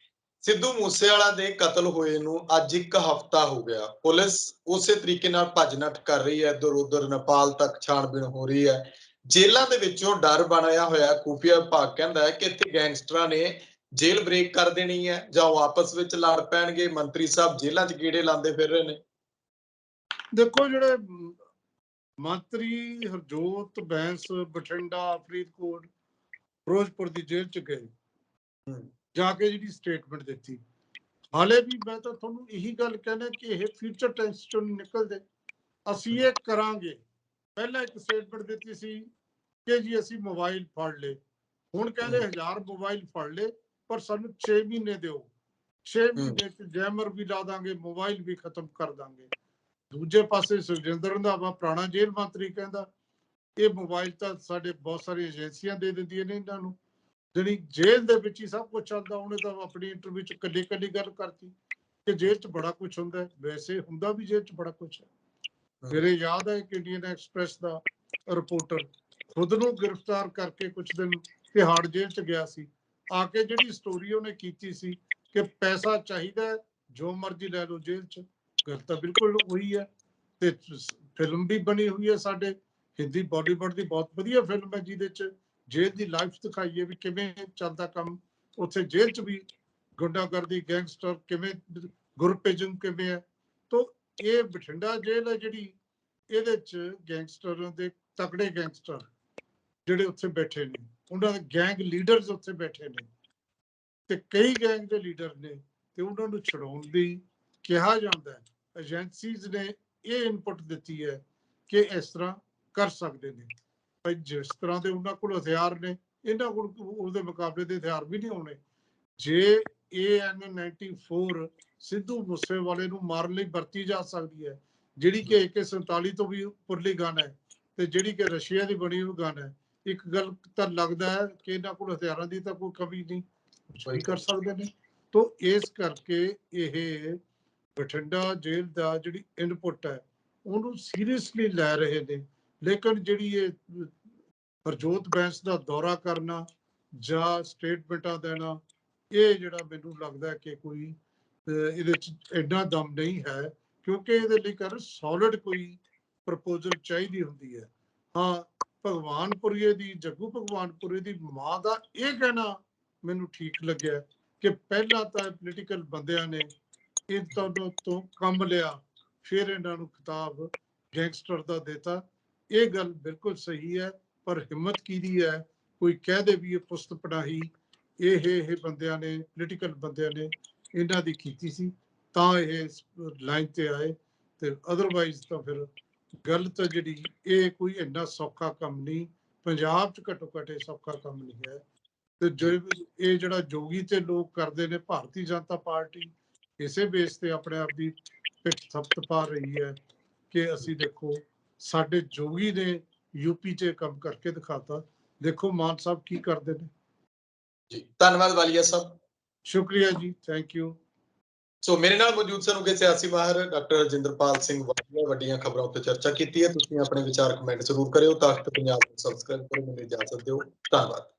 ਸਿੱਧੂ ਮੂਸੇਵਾਲਾ ਦੇ ਕਤਲ ਹੋਏ ਨੂੰ ਅੱਜ 1 ਹਫ਼ਤਾ ਹੋ ਗਿਆ। ਪੁਲਿਸ ਉਸੇ ਤਰੀਕੇ ਨਾਲ ਭੱਜ ਨੱਠ ਕਰ ਰਹੀ ਹੈ, ਇੱਧਰ ਉੱਧਰ ਨੇਪਾਲ ਤੱਕ ਛਾਣਬੀਣ ਹੋ ਰਹੀ ਹੈ। ਜੇਲ੍ਹਾਂ ਦੇ ਵਿੱਚੋਂ ਡਰ ਬਣਿਆ ਹੋਇਆ, ਖੂਫੀਆ ਵਿਭਾਗ ਕਹਿੰਦਾ ਹੈ ਕਿ ਇੱਥੇ ਗੈਂਗਸਟਰਾਂ ਨੇ ਜੇਲ੍ਹ ਬ੍ਰੇਕ ਕਰ ਦੇਣੀ ਹੈ ਜਾਂ ਉਹ ਆਪਸ ਵਿੱਚ ਲੜ ਪੈਣਗੇ। ਮੰਤਰੀ ਸਾਹਿਬ ਜੇਲ੍ਹਾਂ 'ਚ ਗੇੜੇ ਲਾਉਂਦੇ ਫਿਰ ਰਹੇ ਨੇ। ਦੇਖੋ, ਜਿਹੜੇ ਮੰਤਰੀ ਹਰਜੋਤ ਬੈਂਸ ਬਠਿੰਡਾ, ਫਰੀਦਕੋਟ, ਫਿਰੋਜ਼ਪੁਰ ਦੀ ਜੇਲ੍ਹ 'ਚ ਗਏ, ਜਾ ਕੇ ਜਿਹੜੀ ਸਟੇਟਮੈਂਟ ਦਿੱਤੀ, ਹਾਲੇ ਵੀ ਮੈਂ ਤਾਂ ਤੁਹਾਨੂੰ ਇਹੀ ਗੱਲ ਕਹਿਣਾ ਕਿ ਇਹ ਫਿਊਚਰ ਟੈਂਸ ਚੋਂ ਨਿਕਲਦੇ। ਅਸੀਂ ਇਹ ਕਰਾਂਗੇ। ਪਹਿਲਾਂ ਇੱਕ ਸਟੇਟਮੈਂਟ ਦਿੱਤੀ ਸੀ ਕਿ ਜੀ ਅਸੀਂ ਮੋਬਾਈਲ ਫੜ ਲਏ, ਹੁਣ ਕਹਿੰਦੇ 1000 ਮੋਬਾਈਲ ਫੜ ਲਏ ਪਰ ਸਾਨੂੰ 6 ਮਹੀਨੇ ਦਿਓ। 6 ਮਹੀਨੇ 'ਚ ਜੈਮਰ ਵੀ ਲਾ ਦਾਂਗੇ, ਮੋਬਾਈਲ ਵੀ ਖਤਮ ਕਰ ਦਾਂਗੇ। ਦੂਜੇ ਪਾਸੇ ਸੁਖਜਿੰਦਰ ਰੰਧਾਵਾ ਪੁਰਾਣਾ ਜੇਲ੍ਹ ਮੰਤਰੀ ਕਹਿੰਦਾ ਇਹ ਮੋਬਾਈਲ ਤਾਂ ਸਾਡੇ ਬਹੁਤ ਸਾਰੀਆਂ ਏਜੰਸੀਆਂ ਦੇ ਦਿੰਦੀਆਂ ਨੇ ਇਹਨਾਂ ਨੂੰ, ਜਿਹੜੀ ਜੇਲ੍ਹ ਦੇ ਵਿੱਚ ਹੀ ਸਭ ਕੁਝ ਚੱਲਦਾ। ਉਹਨੇ ਤਾਂ ਆਪਣੀ ਇੰਟਰਵਿਊ 'ਚ ਕੱਲੀ ਕੱਲੀ ਗੱਲ ਕਰਤੀ ਕਿ ਜੇਲ੍ਹ 'ਚ ਬੜਾ ਕੁਝ ਹੁੰਦਾ ਹੈ। ਵੈਸੇ ਹੁੰਦਾ ਵੀ ਜੇਲ੍ਹ 'ਚ ਬੜਾ ਕੁਝ ਹੈ। ਮੇਰੇ ਯਾਦ ਹੈ ਕਿ ਇੰਡੀਅਨ ਐਕਸਪ੍ਰੈਸ ਦਾ ਰਿਪੋਰਟਰ ਖੁਦ ਨੂੰ ਗ੍ਰਿਫਤਾਰ ਕਰਕੇ ਕੁਝ ਦਿਨ ਤਿਹਾੜ ਜੇਲ੍ਹ 'ਚ ਗਿਆ ਸੀ। ਆ ਕੇ ਜਿਹੜੀ ਸਟੋਰੀ ਉਹਨੇ ਕੀਤੀ ਸੀ ਕਿ ਪੈਸਾ ਚਾਹੀਦਾ ਜੋ ਮਰਜ਼ੀ ਲੈ ਲਓ ਜੇਲ੍ਹ 'ਚ, ਗੱਲ ਤਾਂ ਬਿਲਕੁਲ ਉਹੀ ਹੈ। ਤੇ ਫਿਲਮ ਵੀ ਬਣੀ ਹੋਈ ਹੈ, ਸਾਡੇ ਹਿੰਦੀ ਬਾਲੀਵੁੱਡ ਦੀ ਬਹੁਤ ਵਧੀਆ ਫਿਲਮ ਹੈ ਜਿਹਦੇ 'ਚ ਜੇਲ੍ਹ ਦੀ ਲਾਈਫ ਦਿਖਾਈ ਹੈ ਵੀ ਕਿਵੇਂ ਚੱਲਦਾ ਕੰਮ ਉੱਥੇ ਜੇਲ੍ਹ 'ਚ ਵੀ, ਗੁੰਡਾਗਰਦੀ, ਗੈਂਗਸਟਰ ਕਿਵੇਂ, ਗੁਰਪ੍ਰੀਜ਼ਮ ਕਿਵੇਂ ਹੈ। ਤੋਂ ਇਹ ਬਠਿੰਡਾ ਜੇਲ੍ਹ ਹੈ ਜਿਹੜੀ, ਇਹਦੇ 'ਚ ਗੈਂਗਸਟਰਾਂ ਦੇ ਤਕੜੇ ਗੈਂਗਸਟਰ ਜਿਹੜੇ ਉੱਥੇ ਬੈਠੇ ਨੇ, ਉਹਨਾਂ ਦੇ ਗੈਂਗ ਲੀਡਰਸ ਉੱਥੇ ਬੈਠੇ ਨੇ ਤੇ ਕਈ ਗੈਂਗ ਦੇ ਲੀਡਰ ਨੇ, ਤੇ ਉਹਨਾਂ ਨੂੰ ਛਡਾਉਣ ਦੀ ਕਿਹਾ ਜਾਂਦਾ ਹੈ। ਏਜੰਸੀਜ਼ ਨੇ ਇਹ ਇਨਪੁਟ ਦਿੱਤੀ ਹੈ ਕਿ ਇਸ ਤਰ੍ਹਾਂ ਕਰ ਸਕਦੇ ਨੇ। ਭਾਈ ਜਿਸ ਤਰ੍ਹਾਂ ਦੇ ਉਹਨਾਂ ਕੋਲ ਹਥਿਆਰ ਨੇ, ਇਹਨਾਂ ਕੋਲ ਉਹਦੇ ਮੁਕਾਬਲੇ ਦੇ ਹਥਿਆਰ ਵੀ ਨਹੀਂ ਹੋਣੇ। ਜੇ AN-94 ਸਿੱਧੂ ਮੂਸੇਵਾਲੇ ਨੂੰ ਮਾਰਨ ਲਈ ਵਰਤੀ ਜਾ ਸਕਦੀ ਹੈ, ਜਿਹੜੀ ਕਿ AK-47 ਤੋਂ ਵੀ ਉੱਪਰਲੀ ਗਨ ਹੈ, ਤੇ ਜਿਹੜੀ ਕਿ ਰਸ਼ੀਆ ਦੀ ਬਣੀ ਹੋਈ ਗਨ ਹੈ, ਇੱਕ ਗੱਲ ਤਾਂ ਲੱਗਦਾ ਹੈ ਕਿ ਇਹਨਾਂ ਕੋਲ ਹਥਿਆਰਾਂ ਦੀ ਤਾਂ ਕੋਈ ਕਮੀ ਨਹੀਂ, ਕੁਛ ਵੀ ਕਰ ਸਕਦੇ ਨੇ। ਤੋਂ ਇਸ ਕਰਕੇ ਇਹ ਬਠਿੰਡਾ ਜੇਲ੍ਹ ਦਾ ਜਿਹੜੀ ਇਨਪੁਟ ਹੈ ਉਹਨੂੰ ਸੀਰੀਅਸਲੀ ਲੈ ਰਹੇ ਨੇ। ਲੇਕਿਨ ਜਿਹੜੀ ਇਹ ਹਰਜੋਤ ਬੈਂਸ ਦਾ ਦੌਰਾ ਕਰਨਾ ਜਾਂ ਸਟੇਟਮੈਂਟਾਂ ਦੇਣਾ, ਇਹ ਜਿਹੜਾ ਮੈਨੂੰ ਲੱਗਦਾ ਕਿ ਕੋਈ ਇਹਦੇ ਚ ਐਡਾ ਦਮ ਨਹੀਂ ਹੈ, ਕਿਉਂਕਿ ਇਹਦੇ ਲਈ ਕਰ ਸੋਲਿਡ ਕੋਈ ਪ੍ਰਪੋਜ਼ਲ ਚਾਹੀਦੀ ਹੁੰਦੀ ਹੈ। ਹਾਂ, ਭਗਵਾਨਪੁਰੀਏ ਦੀ, ਜੱਗੂ ਭਗਵਾਨਪੁਰੀਏ ਦੀ ਮਾਂ ਦਾ ਇਹ ਕਹਿਣਾ ਮੈਨੂੰ ਠੀਕ ਲੱਗਿਆ ਕਿ ਪਹਿਲਾਂ ਤਾਂ ਪੋਲੀਟੀਕਲ ਬੰਦਿਆਂ ਨੇ ਇਹਨਾਂ ਤੋਂ ਕੰਮ ਲਿਆ, ਫਿਰ ਇਹਨਾਂ ਨੂੰ ਖਿਤਾਬ ਗੈਂਗਸਟਰ ਦਾ ਦਿੱਤਾ। ਇਹ ਗੱਲ ਬਿਲਕੁਲ ਸਹੀ ਹੈ, ਪਰ ਹਿੰਮਤ ਕਿਹਦੀ ਹੈ ਕੋਈ ਕਹਿ ਦੇ ਵੀ ਇਹ ਪੁਸਤ ਪੜਾਹੀ ਇਹ ਬੰਦਿਆਂ ਨੇ, ਪੋਲੀਟੀਕਲ ਬੰਦਿਆਂ ਨੇ ਇਹਨਾਂ ਦੀ ਕੀਤੀ ਸੀ, ਤਾਂ ਇਹ ਲਾਈਨ ਤੇ ਆਏ। ਤੇ ਅਦਰਵਾਈਜ਼ ਤਾਂ ਫਿਰ ਗੱਲ ਤਾਂ ਜਿਹੜੀ ਇਹ ਕੋਈ ਇੰਨਾ ਸੌਖਾ ਕੰਮ ਨਹੀਂ, ਪੰਜਾਬ 'ਚ ਘੱਟੋ ਘੱਟ ਇਹ ਸੌਖਾ ਕੰਮ ਨਹੀਂ ਹੈ। ਤੇ ਜੋ ਇਹ ਜਿਹੜਾ ਜੋਗੀ ਤੇ ਲੋਕ ਕਰਦੇ ਨੇ, ਭਾਰਤੀ ਜਨਤਾ ਪਾਰਟੀ ਇਸੇ ਬੇਸ ਤੇ ਆਪਣੇ ਆਪ ਦੀ ਪਿੱਠ ਥਪਥ ਪਾ ਰਹੀ ਹੈ ਕਿ ਅਸੀਂ ਦੇਖੋ ਸਾਡੇ ਜੋਗੀ ਨੇ ਯੂਪੀ 'ਚ ਕੰਮ ਕਰਕੇ ਦਿਖਾਤਾ, ਦੇਖੋ ਮਾਨ ਸਾਹਿਬ ਕੀ ਕਰਦੇ ਨੇ। ਜੀ ਧੰਨਵਾਦ ਵਾਲੀਆ ਸਾਹਿਬ। ਸ਼ੁਕਰੀਆ ਜੀ, ਥੈਂਕ ਯੂ। ਸੋ ਮੇਰੇ ਨਾਲ ਮੌਜੂਦ ਸਨ ਉਗੇ ਸਿਆਸੀ ਮਾਹਰ ਡਾਕਟਰ ਰਜਿੰਦਰਪਾਲ ਸਿੰਘ ਵਾਲੀਆ। ਵੱਡੀਆਂ ਖਬਰਾਂ ਉੱਤੇ ਚਰਚਾ ਕੀਤੀ ਹੈ। ਤੁਸੀਂ ਆਪਣੇ ਵਿਚਾਰ ਕਮੈਂਟ ਜ਼ਰੂਰ ਕਰਿਓ। ਤਖ਼ਤ ਪੰਜਾਬ ਨੂੰ ਸਬਸਕ੍ਰਾਈਬ ਕਰੋ। ਮੈਨੂੰ ਇਜਾਜ਼ਤ ਦਿਓ। ਧੰਨਵਾਦ।